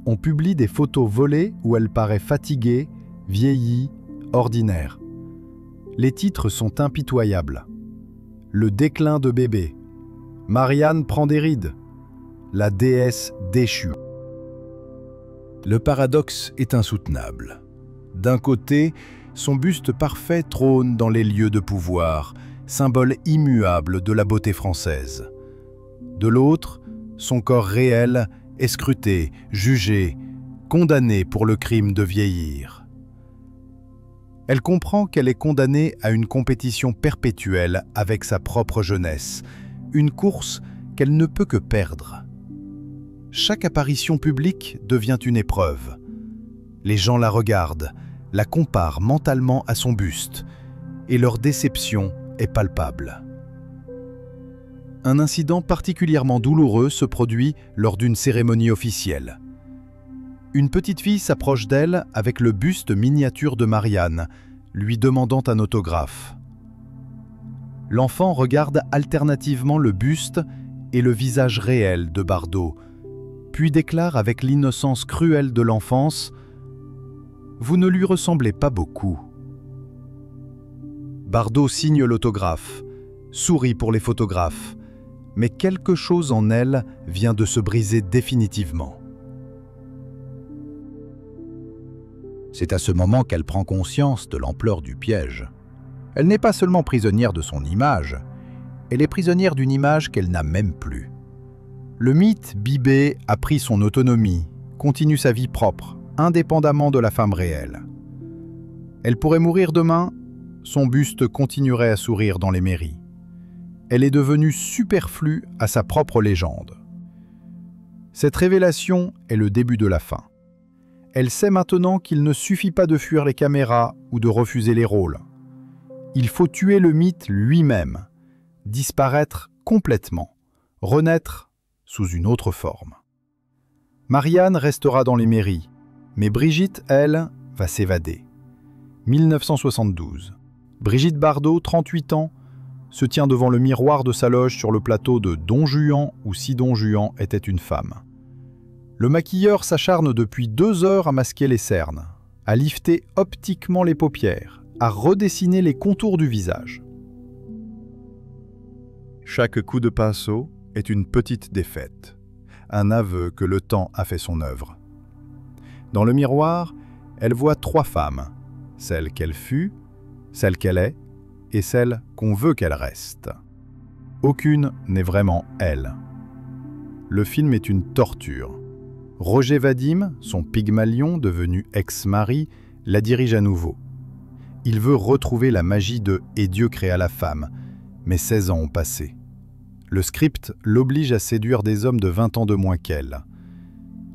On publie des photos volées où elle paraît fatiguée, vieillie, ordinaire. Les titres sont impitoyables. Le déclin de bébé. Marianne prend des rides. La déesse déchue. Le paradoxe est insoutenable. D'un côté, son buste parfait trône dans les lieux de pouvoir, symbole immuable de la beauté française. De l'autre, son corps réel est scruté, jugé, condamné pour le crime de vieillir. Elle comprend qu'elle est condamnée à une compétition perpétuelle avec sa propre jeunesse, une course qu'elle ne peut que perdre. Chaque apparition publique devient une épreuve. Les gens la regardent, la comparent mentalement à son buste, et leur déception est palpable. Un incident particulièrement douloureux se produit lors d'une cérémonie officielle. Une petite fille s'approche d'elle avec le buste miniature de Marianne, lui demandant un autographe. L'enfant regarde alternativement le buste et le visage réel de Bardot, puis déclare avec l'innocence cruelle de l'enfance « Vous ne lui ressemblez pas beaucoup ». Bardot signe l'autographe, sourit pour les photographes, mais quelque chose en elle vient de se briser définitivement. C'est à ce moment qu'elle prend conscience de l'ampleur du piège. Elle n'est pas seulement prisonnière de son image, elle est prisonnière d'une image qu'elle n'a même plus. Le mythe Bibé a pris son autonomie, continue sa vie propre, indépendamment de la femme réelle. Elle pourrait mourir demain, son buste continuerait à sourire dans les mairies. Elle est devenue superflue à sa propre légende. Cette révélation est le début de la fin. Elle sait maintenant qu'il ne suffit pas de fuir les caméras ou de refuser les rôles. Il faut tuer le mythe lui-même, disparaître complètement, renaître sous une autre forme. Marianne restera dans les mairies, mais Brigitte, elle, va s'évader. 1972. Brigitte Bardot, 38 ans, se tient devant le miroir de sa loge sur le plateau de Don Juan où si Don Juan était une femme. Le maquilleur s'acharne depuis 2 heures à masquer les cernes, à lifter optiquement les paupières, à redessiner les contours du visage. Chaque coup de pinceau est une petite défaite, un aveu que le temps a fait son œuvre. Dans le miroir, elle voit 3 femmes, celle qu'elle fut, celle qu'elle est et celle qu'on veut qu'elle reste. Aucune n'est vraiment elle. Le film est une torture. Roger Vadim, son Pygmalion devenu ex-mari, la dirige à nouveau. Il veut retrouver la magie de « Et Dieu créa la femme », mais 16 ans ont passé. Le script l'oblige à séduire des hommes de 20 ans de moins qu'elle.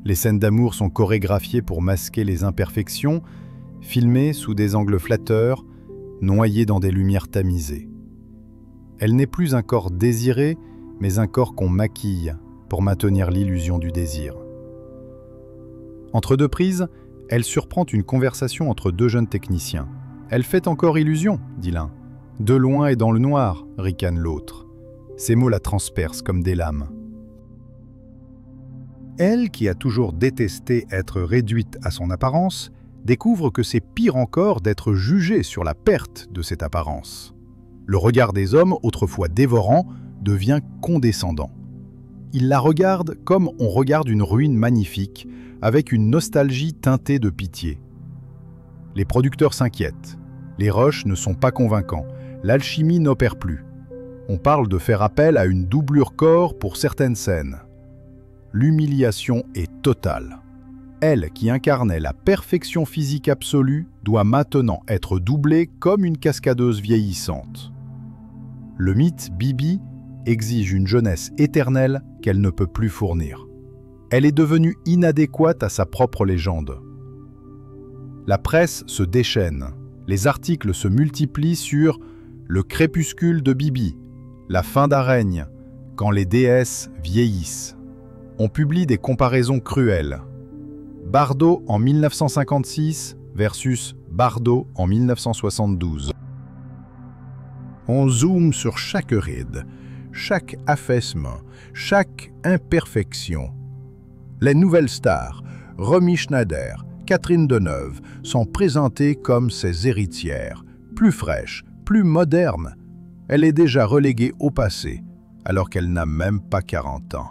Les scènes d'amour sont chorégraphiées pour masquer les imperfections, filmées sous des angles flatteurs, noyées dans des lumières tamisées. Elle n'est plus un corps désiré, mais un corps qu'on maquille pour maintenir l'illusion du désir. Entre deux prises, elle surprend une conversation entre deux jeunes techniciens. « Elle fait encore illusion », dit l'un. « De loin et dans le noir », ricane l'autre. Ces mots la transpercent comme des lames. Elle, qui a toujours détesté être réduite à son apparence, découvre que c'est pire encore d'être jugée sur la perte de cette apparence. Le regard des hommes, autrefois dévorant, devient condescendant. Ils la regardent comme on regarde une ruine magnifique, avec une nostalgie teintée de pitié. Les producteurs s'inquiètent. Les rushs ne sont pas convaincants. L'alchimie n'opère plus. On parle de faire appel à une doublure corps pour certaines scènes. L'humiliation est totale. Elle, qui incarnait la perfection physique absolue, doit maintenant être doublée comme une cascadeuse vieillissante. Le mythe Bibi exige une jeunesse éternelle qu'elle ne peut plus fournir. Elle est devenue inadéquate à sa propre légende. La presse se déchaîne. Les articles se multiplient sur « Le crépuscule de Bibi », « La fin d'un règne », « Quand les déesses vieillissent ». On publie des comparaisons cruelles. Bardot en 1956 versus Bardot en 1972. On zoome sur chaque ride, chaque affaissement, chaque imperfection. Les nouvelles stars, Romy Schneider, Catherine Deneuve, sont présentées comme ses héritières, plus fraîches, plus modernes. Elle est déjà reléguée au passé, alors qu'elle n'a même pas 40 ans.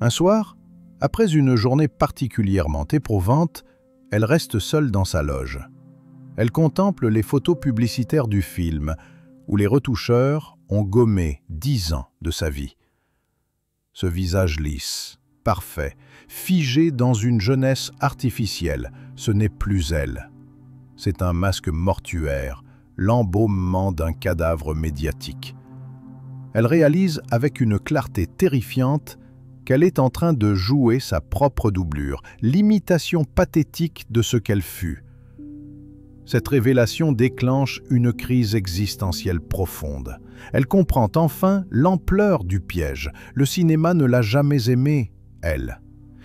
Un soir, après une journée particulièrement éprouvante, elle reste seule dans sa loge. Elle contemple les photos publicitaires du film, où les retoucheurs ont gommé 10 ans de sa vie. Ce visage lisse, parfait, figé dans une jeunesse artificielle, ce n'est plus elle. C'est un masque mortuaire, l'embaumement d'un cadavre médiatique. Elle réalise avec une clarté terrifiante qu'elle est en train de jouer sa propre doublure, l'imitation pathétique de ce qu'elle fut. Cette révélation déclenche une crise existentielle profonde. Elle comprend enfin l'ampleur du piège. Le cinéma ne l'a jamais aimée, elle.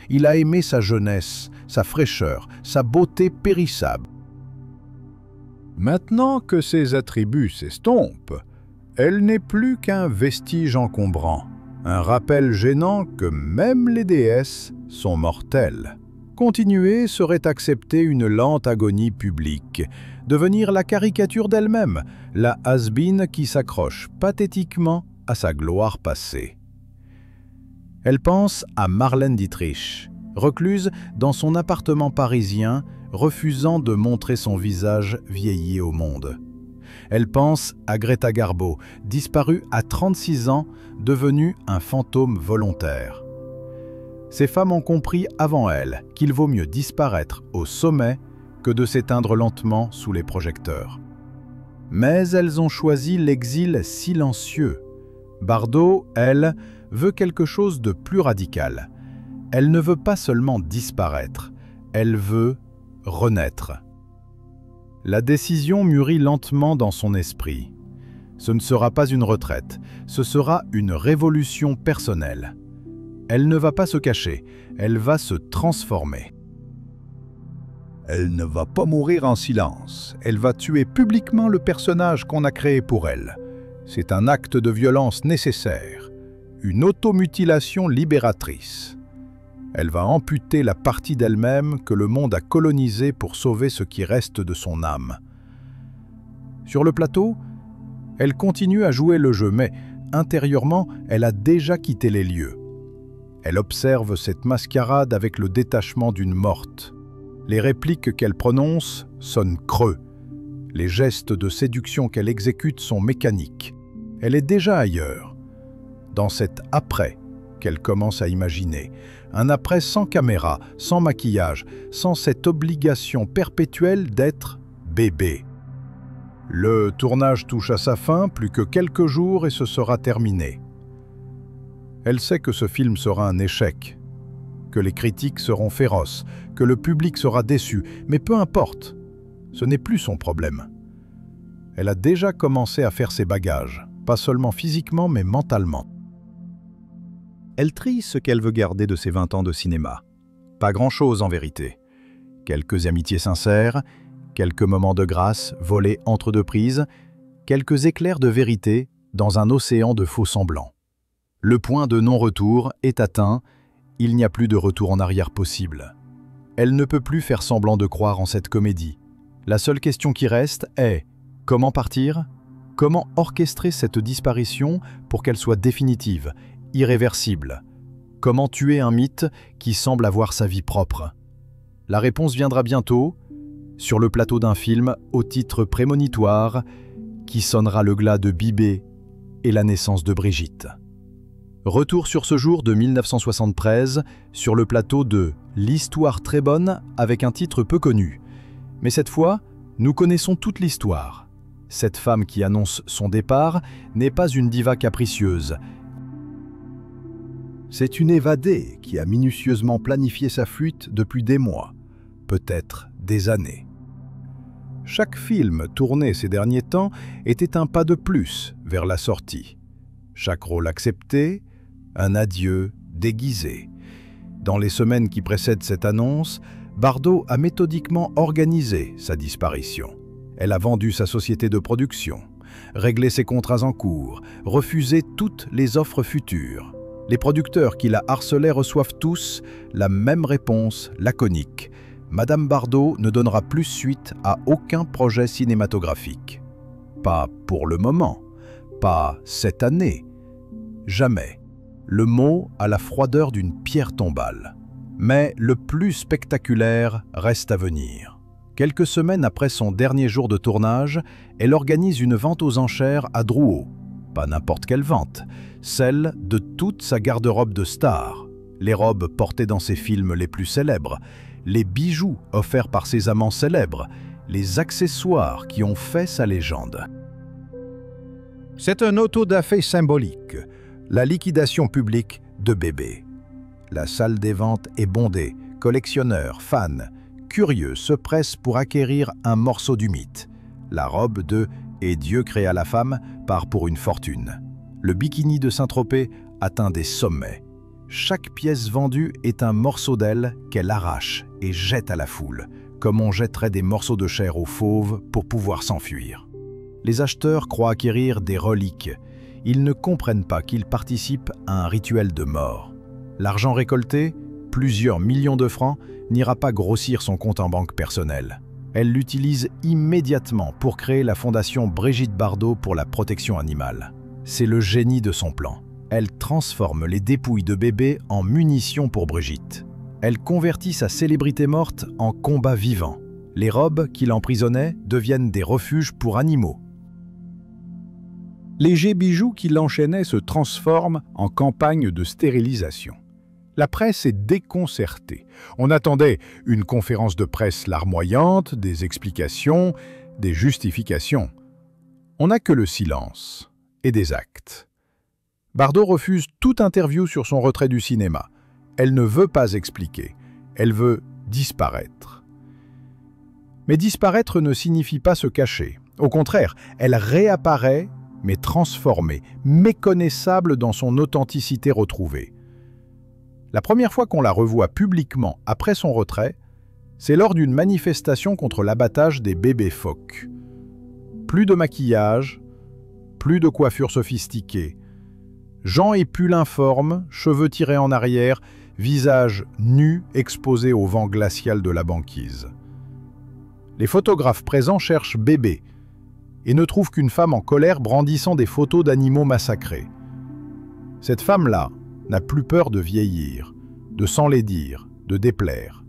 Il a aimé sa jeunesse, sa fraîcheur, sa beauté périssable. Maintenant que ses attributs s'estompent, elle n'est plus qu'un vestige encombrant, un rappel gênant que même les déesses sont mortelles. Continuer serait accepter une lente agonie publique, devenir la caricature d'elle-même, la has-been qui s'accroche pathétiquement à sa gloire passée. Elle pense à Marlène Dietrich, recluse dans son appartement parisien, refusant de montrer son visage vieilli au monde. Elle pense à Greta Garbo, disparue à 36 ans, devenue un fantôme volontaire. Ces femmes ont compris avant elle qu'il vaut mieux disparaître au sommet que de s'éteindre lentement sous les projecteurs. Mais elles ont choisi l'exil silencieux. Bardot, elle, veut quelque chose de plus radical. Elle ne veut pas seulement disparaître, elle veut renaître. La décision mûrit lentement dans son esprit. Ce ne sera pas une retraite, ce sera une révolution personnelle. Elle ne va pas se cacher, elle va se transformer. Elle ne va pas mourir en silence, elle va tuer publiquement le personnage qu'on a créé pour elle. C'est un acte de violence nécessaire, une automutilation libératrice. Elle va amputer la partie d'elle-même que le monde a colonisée pour sauver ce qui reste de son âme. Sur le plateau, elle continue à jouer le jeu, mais intérieurement, elle a déjà quitté les lieux. Elle observe cette mascarade avec le détachement d'une morte. Les répliques qu'elle prononce sonnent creux. Les gestes de séduction qu'elle exécute sont mécaniques. Elle est déjà ailleurs, dans cet après qu'elle commence à imaginer. Un après sans caméra, sans maquillage, sans cette obligation perpétuelle d'être bébé. Le tournage touche à sa fin, plus que quelques jours et ce sera terminé. Elle sait que ce film sera un échec, que les critiques seront féroces, que le public sera déçu, mais peu importe, ce n'est plus son problème. Elle a déjà commencé à faire ses bagages, pas seulement physiquement mais mentalement. Elle trie ce qu'elle veut garder de ses 20 ans de cinéma. Pas grand-chose en vérité. Quelques amitiés sincères, quelques moments de grâce volés entre deux prises, quelques éclairs de vérité dans un océan de faux semblants. Le point de non-retour est atteint, il n'y a plus de retour en arrière possible. Elle ne peut plus faire semblant de croire en cette comédie. La seule question qui reste est « Comment partir ? Comment orchestrer cette disparition pour qu'elle soit définitive, irréversible ? Comment tuer un mythe qui semble avoir sa vie propre ?» La réponse viendra bientôt, sur le plateau d'un film au titre prémonitoire qui sonnera le glas de Bibé et la naissance de Brigitte. Retour sur ce jour de 1973, sur le plateau de L'histoire très bonne avec un titre peu connu. Mais cette fois, nous connaissons toute l'histoire. Cette femme qui annonce son départ n'est pas une diva capricieuse. C'est une évadée qui a minutieusement planifié sa fuite depuis des mois, peut-être des années. Chaque film tourné ces derniers temps était un pas de plus vers la sortie. Chaque rôle accepté, un adieu déguisé. Dans les semaines qui précèdent cette annonce, Bardot a méthodiquement organisé sa disparition. Elle a vendu sa société de production, réglé ses contrats en cours, refusé toutes les offres futures. Les producteurs qui la harcelaient reçoivent tous la même réponse laconique. Madame Bardot ne donnera plus suite à aucun projet cinématographique. Pas pour le moment, pas cette année, jamais. Le mot a la froideur d'une pierre tombale. Mais le plus spectaculaire reste à venir. Quelques semaines après son dernier jour de tournage, elle organise une vente aux enchères à Drouot. Pas n'importe quelle vente, celle de toute sa garde-robe de star. Les robes portées dans ses films les plus célèbres, les bijoux offerts par ses amants célèbres, les accessoires qui ont fait sa légende. C'est un auto-da-fé symbolique. La liquidation publique de Bébé. La salle des ventes est bondée, collectionneurs, fans, curieux se pressent pour acquérir un morceau du mythe. La robe de « Et Dieu créa la femme » part pour une fortune. Le bikini de Saint-Tropez atteint des sommets. Chaque pièce vendue est un morceau d'elle qu'elle arrache et jette à la foule, comme on jetterait des morceaux de chair aux fauves pour pouvoir s'enfuir. Les acheteurs croient acquérir des reliques. Ils ne comprennent pas qu'ils participent à un rituel de mort. L'argent récolté, plusieurs millions de francs, n'ira pas grossir son compte en banque personnel. Elle l'utilise immédiatement pour créer la fondation Brigitte Bardot pour la protection animale. C'est le génie de son plan. Elle transforme les dépouilles de bébés en munitions pour Brigitte. Elle convertit sa célébrité morte en combat vivant. Les robes qui l'emprisonnaient deviennent des refuges pour animaux. Léger bijoux qui l'enchaînaient se transforment en campagne de stérilisation. La presse est déconcertée. On attendait une conférence de presse larmoyante, des explications, des justifications. On n'a que le silence et des actes. Bardot refuse toute interview sur son retrait du cinéma. Elle ne veut pas expliquer. Elle veut disparaître. Mais disparaître ne signifie pas se cacher. Au contraire, elle réapparaît mais transformée, méconnaissable dans son authenticité retrouvée. La première fois qu'on la revoit publiquement après son retrait, c'est lors d'une manifestation contre l'abattage des bébés phoques. Plus de maquillage, plus de coiffure sophistiquée. Jean et pull informe, cheveux tirés en arrière, visage nu exposé au vent glacial de la banquise. Les photographes présents cherchent bébé, et ne trouve qu'une femme en colère brandissant des photos d'animaux massacrés. Cette femme-là n'a plus peur de vieillir, de s'enlaidir, de déplaire.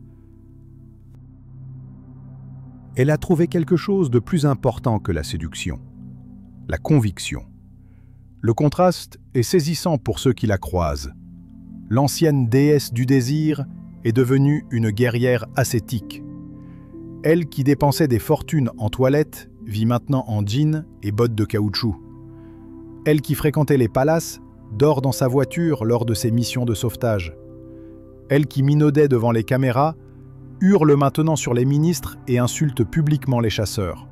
Elle a trouvé quelque chose de plus important que la séduction, la conviction. Le contraste est saisissant pour ceux qui la croisent. L'ancienne déesse du désir est devenue une guerrière ascétique. Elle qui dépensait des fortunes en toilette vit maintenant en jeans et bottes de caoutchouc. Elle qui fréquentait les palaces dort dans sa voiture lors de ses missions de sauvetage. Elle qui minaudait devant les caméras, hurle maintenant sur les ministres et insulte publiquement les chasseurs.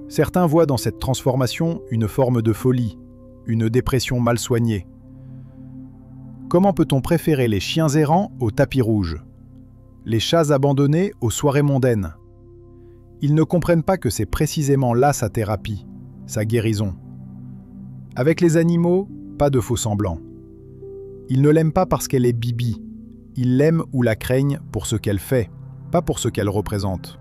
Certains voient dans cette transformation une forme de folie, une dépression mal soignée. Comment peut-on préférer les chiens errants au tapis rouge, les chats abandonnés aux soirées mondaines? Ils ne comprennent pas que c'est précisément là sa thérapie, sa guérison. Avec les animaux, pas de faux semblants. Ils ne l'aiment pas parce qu'elle est Bibi. Ils l'aiment ou la craignent pour ce qu'elle fait, pas pour ce qu'elle représente.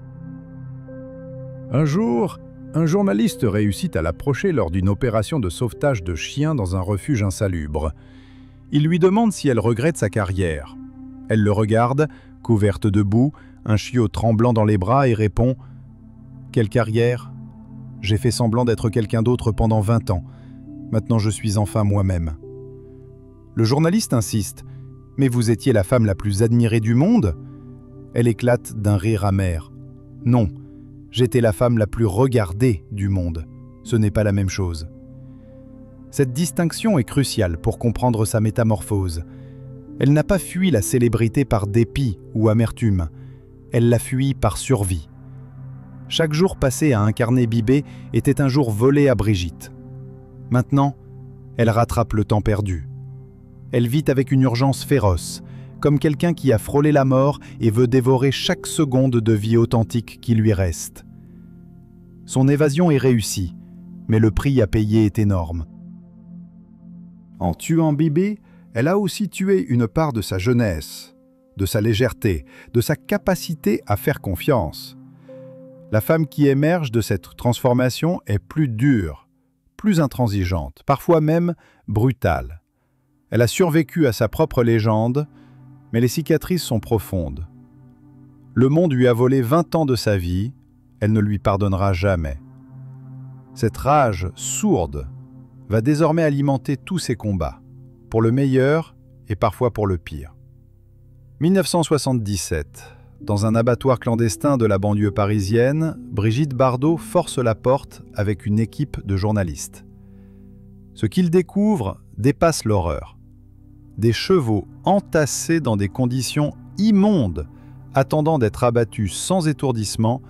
Un jour, un journaliste réussit à l'approcher lors d'une opération de sauvetage de chiens dans un refuge insalubre. Il lui demande si elle regrette sa carrière. Elle le regarde, couverte de boue, un chiot tremblant dans les bras et répond « Quelle carrière ? J'ai fait semblant d'être quelqu'un d'autre pendant 20 ans. Maintenant je suis enfin moi-même. » Le journaliste insiste « Mais vous étiez la femme la plus admirée du monde ?» Elle éclate d'un rire amer. « Non, j'étais la femme la plus regardée du monde. Ce n'est pas la même chose. » Cette distinction est cruciale pour comprendre sa métamorphose. Elle n'a pas fui la célébrité par dépit ou amertume. Elle l'a fui par survie. Chaque jour passé à incarner Bibé était un jour volé à Brigitte. Maintenant, elle rattrape le temps perdu. Elle vit avec une urgence féroce, comme quelqu'un qui a frôlé la mort et veut dévorer chaque seconde de vie authentique qui lui reste. Son évasion est réussie, mais le prix à payer est énorme. En tuant Bibé, elle a aussi tué une part de sa jeunesse, de sa légèreté, de sa capacité à faire confiance. La femme qui émerge de cette transformation est plus dure, plus intransigeante, parfois même brutale. Elle a survécu à sa propre légende, mais les cicatrices sont profondes. Le monde lui a volé 20 ans de sa vie, elle ne lui pardonnera jamais. Cette rage sourde va désormais alimenter tous ses combats, pour le meilleur et parfois pour le pire. 1977, dans un abattoir clandestin de la banlieue parisienne, Brigitte Bardot force la porte avec une équipe de journalistes. Ce qu'ils découvrent dépasse l'horreur. Des chevaux entassés dans des conditions immondes, attendant d'être abattus sans étourdissement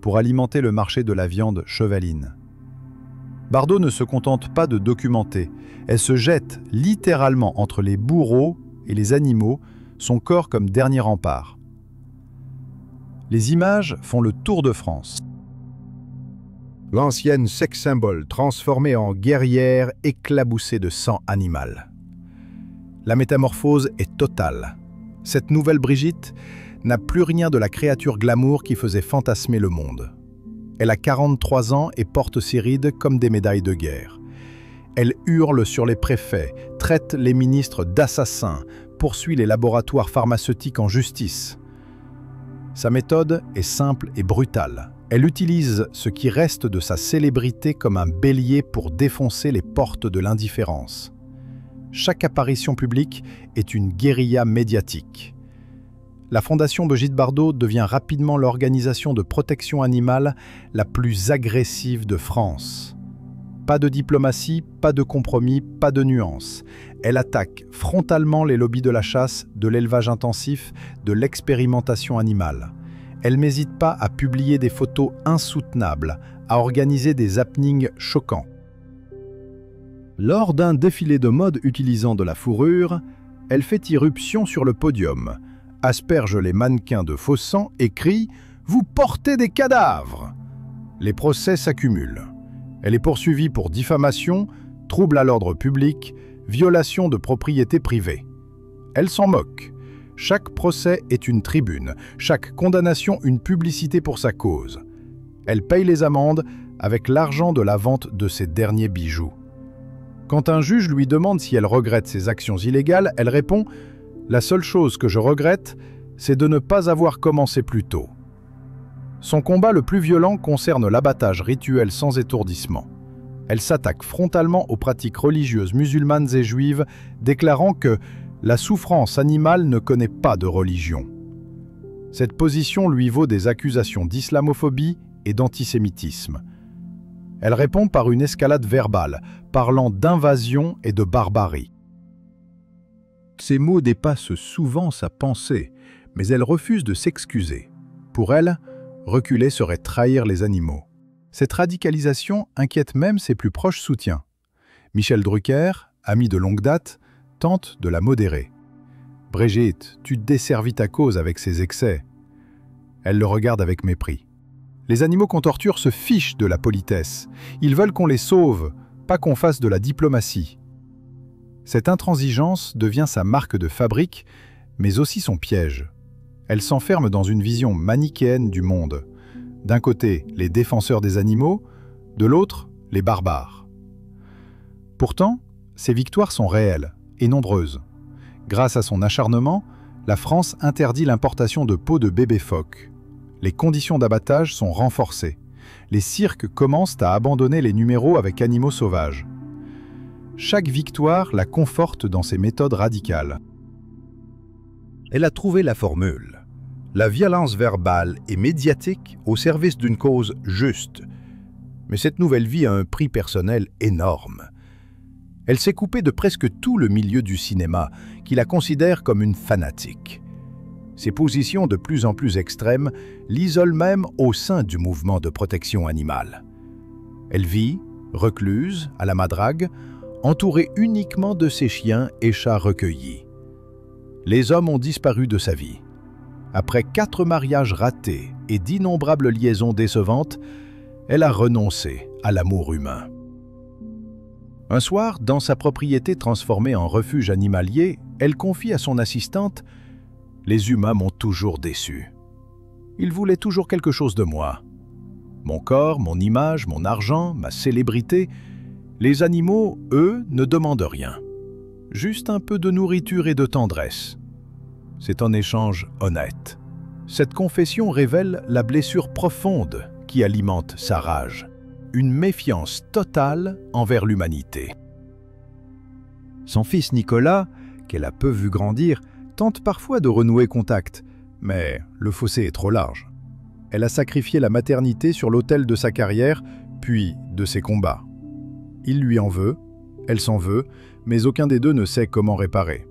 pour alimenter le marché de la viande chevaline. Bardot ne se contente pas de documenter, elle se jette littéralement entre les bourreaux et les animaux, son corps comme dernier rempart. Les images font le tour de France. L'ancienne sex symbole transformée en guerrière éclaboussée de sang animal. La métamorphose est totale. Cette nouvelle Brigitte n'a plus rien de la créature glamour qui faisait fantasmer le monde. Elle a 43 ans et porte ses rides comme des médailles de guerre. Elle hurle sur les préfets, traite les ministres d'assassins, poursuit les laboratoires pharmaceutiques en justice. Sa méthode est simple et brutale. Elle utilise ce qui reste de sa célébrité comme un bélier pour défoncer les portes de l'indifférence. Chaque apparition publique est une guérilla médiatique. La Fondation Brigitte Bardot devient rapidement l'organisation de protection animale la plus agressive de France. Pas de diplomatie, pas de compromis, pas de nuances. Elle attaque frontalement les lobbies de la chasse, de l'élevage intensif, de l'expérimentation animale. Elle n'hésite pas à publier des photos insoutenables, à organiser des happenings choquants. Lors d'un défilé de mode utilisant de la fourrure, elle fait irruption sur le podium, asperge les mannequins de faux sang et crie « Vous portez des cadavres !» Les procès s'accumulent. Elle est poursuivie pour diffamation, trouble à l'ordre public, violation de propriété privée. Elle s'en moque. Chaque procès est une tribune, chaque condamnation une publicité pour sa cause. Elle paye les amendes avec l'argent de la vente de ses derniers bijoux. Quand un juge lui demande si elle regrette ses actions illégales, elle répond « La seule chose que je regrette, c'est de ne pas avoir commencé plus tôt. » Son combat le plus violent concerne l'abattage rituel sans étourdissement. Elle s'attaque frontalement aux pratiques religieuses musulmanes et juives, déclarant que la souffrance animale ne connaît pas de religion. Cette position lui vaut des accusations d'islamophobie et d'antisémitisme. Elle répond par une escalade verbale, parlant d'invasion et de barbarie. Ces mots dépassent souvent sa pensée, mais elle refuse de s'excuser. Pour elle, reculer serait trahir les animaux. Cette radicalisation inquiète même ses plus proches soutiens. Michel Drucker, ami de longue date, tente de la modérer. « Brigitte, tu desservis ta cause avec ces excès. » Elle le regarde avec mépris. Les animaux qu'on torture se fichent de la politesse. Ils veulent qu'on les sauve, pas qu'on fasse de la diplomatie. Cette intransigeance devient sa marque de fabrique, mais aussi son piège. Elle s'enferme dans une vision manichéenne du monde. D'un côté, les défenseurs des animaux, de l'autre, les barbares. Pourtant, ses victoires sont réelles et nombreuses. Grâce à son acharnement, la France interdit l'importation de peaux de bébés phoques. Les conditions d'abattage sont renforcées. Les cirques commencent à abandonner les numéros avec animaux sauvages. Chaque victoire la conforte dans ses méthodes radicales. Elle a trouvé la formule. La violence verbale et médiatique au service d'une cause juste. Mais cette nouvelle vie a un prix personnel énorme. Elle s'est coupée de presque tout le milieu du cinéma, qui la considère comme une fanatique. Ses positions de plus en plus extrêmes l'isolent même au sein du mouvement de protection animale. Elle vit, recluse, à la madrague, entourée uniquement de ses chiens et chats recueillis. Les hommes ont disparu de sa vie. Après 4 mariages ratés et d'innombrables liaisons décevantes, elle a renoncé à l'amour humain. Un soir, dans sa propriété transformée en refuge animalier, elle confie à son assistante « Les humains m'ont toujours déçu. Ils voulaient toujours quelque chose de moi. Mon corps, mon image, mon argent, ma célébrité. Les animaux, eux, ne demandent rien. Juste un peu de nourriture et de tendresse. C'est un échange honnête. » Cette confession révèle la blessure profonde qui alimente sa rage. Une méfiance totale envers l'humanité. Son fils Nicolas, qu'elle a peu vu grandir, tente parfois de renouer contact, mais le fossé est trop large. Elle a sacrifié la maternité sur l'autel de sa carrière, puis de ses combats. Il lui en veut, elle s'en veut, mais aucun des deux ne sait comment réparer.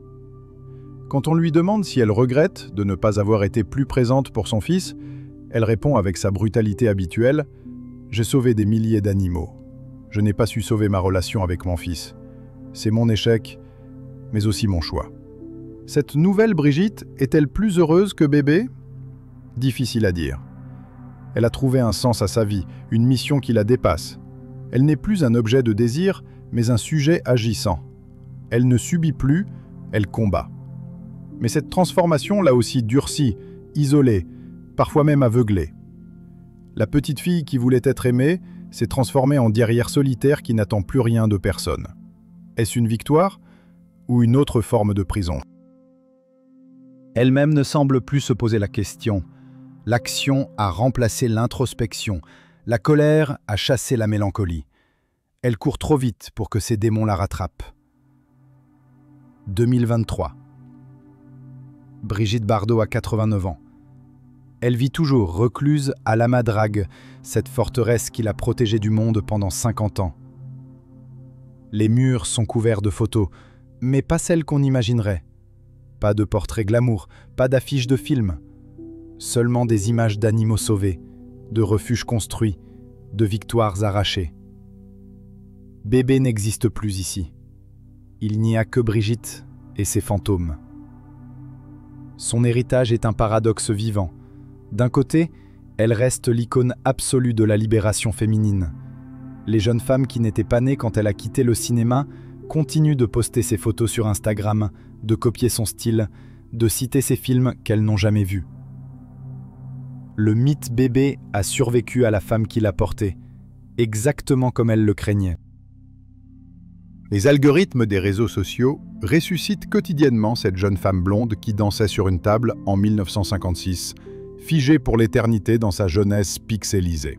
Quand on lui demande si elle regrette de ne pas avoir été plus présente pour son fils, elle répond avec sa brutalité habituelle « J'ai sauvé des milliers d'animaux. Je n'ai pas su sauver ma relation avec mon fils. C'est mon échec, mais aussi mon choix. » Cette nouvelle Brigitte est-elle plus heureuse que bébé? Difficile à dire. Elle a trouvé un sens à sa vie, une mission qui la dépasse. Elle n'est plus un objet de désir, mais un sujet agissant. Elle ne subit plus, elle combat. Mais cette transformation l'a aussi durcie, isolée, parfois même aveuglée. La petite fille qui voulait être aimée s'est transformée en guerrière solitaire qui n'attend plus rien de personne. Est-ce une victoire ou une autre forme de prison? Elle-même ne semble plus se poser la question. L'action a remplacé l'introspection. La colère a chassé la mélancolie. Elle court trop vite pour que ses démons la rattrapent. 2023. Brigitte Bardot a 89 ans. Elle vit toujours recluse à la Madrague, cette forteresse qui l'a protégée du monde pendant 50 ans. Les murs sont couverts de photos, mais pas celles qu'on imaginerait. Pas de portraits glamour, pas d'affiches de films. Seulement des images d'animaux sauvés, de refuges construits, de victoires arrachées. Bébé n'existe plus ici. Il n'y a que Brigitte et ses fantômes. Son héritage est un paradoxe vivant. D'un côté, elle reste l'icône absolue de la libération féminine. Les jeunes femmes qui n'étaient pas nées quand elle a quitté le cinéma continuent de poster ses photos sur Instagram, de copier son style, de citer ses films qu'elles n'ont jamais vus. Le mythe bébé a survécu à la femme qui l'a porté, exactement comme elle le craignait. Les algorithmes des réseaux sociaux ressuscitent quotidiennement cette jeune femme blonde qui dansait sur une table en 1956, figée pour l'éternité dans sa jeunesse pixelisée.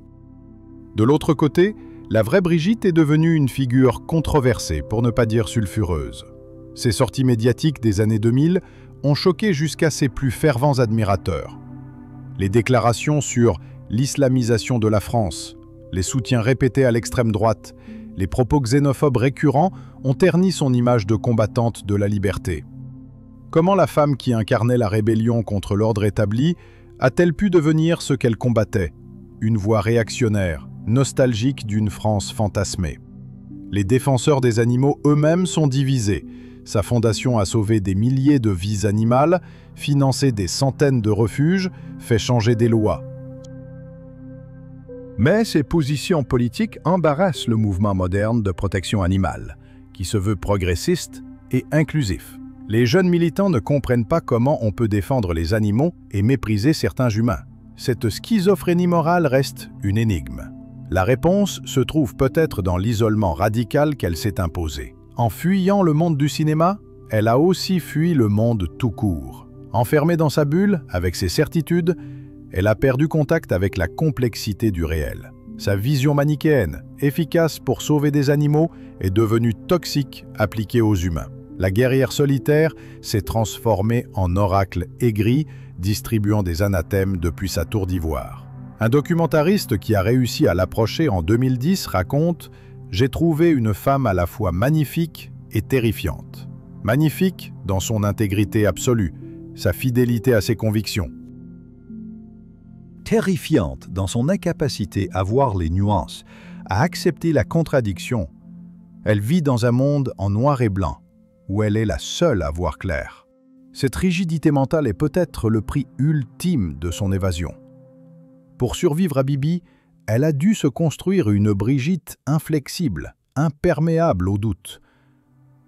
De l'autre côté, la vraie Brigitte est devenue une figure controversée, pour ne pas dire sulfureuse. Ses sorties médiatiques des années 2000 ont choqué jusqu'à ses plus fervents admirateurs. Les déclarations sur l'islamisation de la France, Les soutiens répétés à l'extrême droite, les propos xénophobes récurrents ont terni son image de combattante de la liberté. Comment la femme qui incarnait la rébellion contre l'ordre établi a-t-elle pu devenir ce qu'elle combattait? Une voix réactionnaire, nostalgique d'une France fantasmée. Les défenseurs des animaux eux-mêmes sont divisés. Sa fondation a sauvé des milliers de vies animales, financé des centaines de refuges, fait changer des lois. Mais ces positions politiques embarrassent le mouvement moderne de protection animale, qui se veut progressiste et inclusif. Les jeunes militants ne comprennent pas comment on peut défendre les animaux et mépriser certains humains. Cette schizophrénie morale reste une énigme. La réponse se trouve peut-être dans l'isolement radical qu'elle s'est imposé. En fuyant le monde du cinéma, elle a aussi fui le monde tout court. Enfermée dans sa bulle, avec ses certitudes, elle a perdu contact avec la complexité du réel. Sa vision manichéenne, efficace pour sauver des animaux, est devenue toxique appliquée aux humains. La guerrière solitaire s'est transformée en oracle aigri, distribuant des anathèmes depuis sa tour d'ivoire. Un documentariste qui a réussi à l'approcher en 2010 raconte « J'ai trouvé une femme à la fois magnifique et terrifiante. Magnifique dans son intégrité absolue, sa fidélité à ses convictions. Terrifiante dans son incapacité à voir les nuances, à accepter la contradiction. Elle vit dans un monde en noir et blanc, où elle est la seule à voir clair. Cette rigidité mentale est peut-être le prix ultime de son évasion. Pour survivre à Bibi, elle a dû se construire une Brigitte inflexible, imperméable au doute.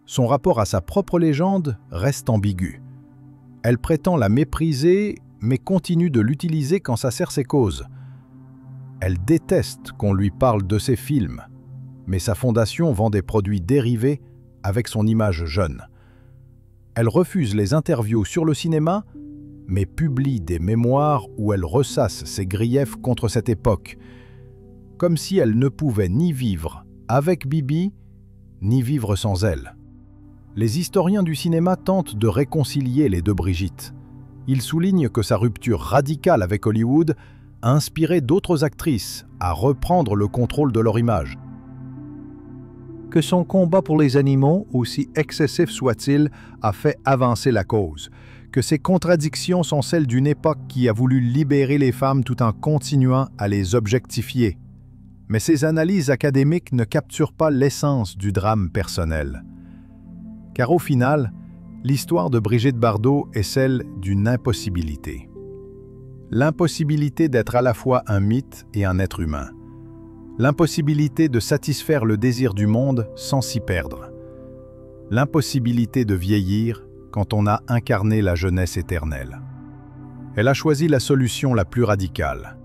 Son rapport à sa propre légende reste ambigu. Elle prétend la mépriser, mais continue de l'utiliser quand ça sert ses causes. Elle déteste qu'on lui parle de ses films, mais sa fondation vend des produits dérivés avec son image jeune. Elle refuse les interviews sur le cinéma, mais publie des mémoires où elle ressasse ses griefs contre cette époque, comme si elle ne pouvait ni vivre avec Bibi, ni vivre sans elle. Les historiens du cinéma tentent de réconcilier les deux Brigitte. Ils soulignent que sa rupture radicale avec Hollywood a inspiré d'autres actrices à reprendre le contrôle de leur image. Que son combat pour les animaux, aussi excessif soit-il, a fait avancer la cause, que ses contradictions sont celles d'une époque qui a voulu libérer les femmes tout en continuant à les objectifier. Mais ces analyses académiques ne capturent pas l'essence du drame personnel. Car au final, l'histoire de Brigitte Bardot est celle d'une impossibilité. L'impossibilité d'être à la fois un mythe et un être humain. L'impossibilité de satisfaire le désir du monde sans s'y perdre. L'impossibilité de vieillir quand on a incarné la jeunesse éternelle. Elle a choisi la solution la plus radicale.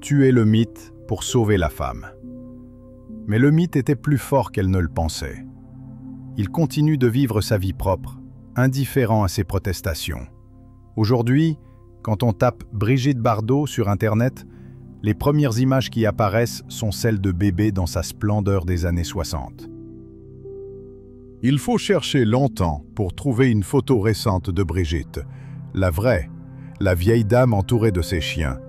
Tuer le mythe pour sauver la femme. Mais le mythe était plus fort qu'elle ne le pensait. Il continue de vivre sa vie propre, indifférent à ses protestations. Aujourd'hui, quand on tape Brigitte Bardot sur Internet, les premières images qui apparaissent sont celles de bébé dans sa splendeur des années 60. Il faut chercher longtemps pour trouver une photo récente de Brigitte, la vraie, la vieille dame entourée de ses chiens.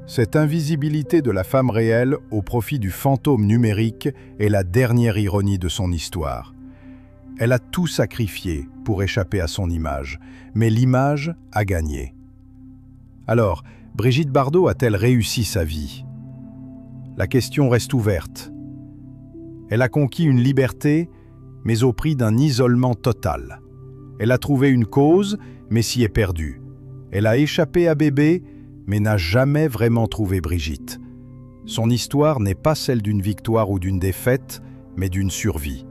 Cette invisibilité de la femme réelle au profit du fantôme numérique est la dernière ironie de son histoire. Elle a tout sacrifié pour échapper à son image, mais l'image a gagné. Alors, Brigitte Bardot a-t-elle réussi sa vie? La question reste ouverte. Elle a conquis une liberté, mais au prix d'un isolement total. Elle a trouvé une cause, mais s'y est perdue. Elle a échappé à bébé, mais n'a jamais vraiment trouvé Brigitte. Son histoire n'est pas celle d'une victoire ou d'une défaite, mais d'une survie.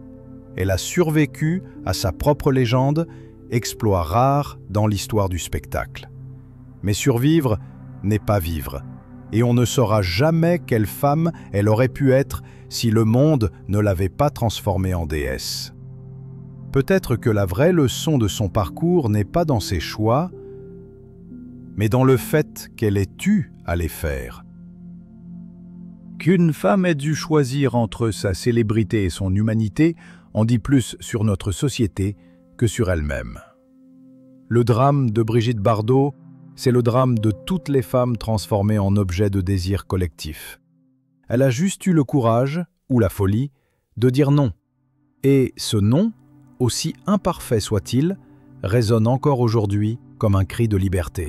Elle a survécu à sa propre légende, exploit rare dans l'histoire du spectacle. Mais survivre n'est pas vivre, et on ne saura jamais quelle femme elle aurait pu être si le monde ne l'avait pas transformée en déesse. Peut-être que la vraie leçon de son parcours n'est pas dans ses choix, mais dans le fait qu'elle ait eu à les faire. Qu'une femme ait dû choisir entre sa célébrité et son humanité en dit plus sur notre société que sur elle-même. Le drame de Brigitte Bardot, c'est le drame de toutes les femmes transformées en objets de désir collectif. Elle a juste eu le courage, ou la folie, de dire non. Et ce non, aussi imparfait soit-il, résonne encore aujourd'hui comme un cri de liberté.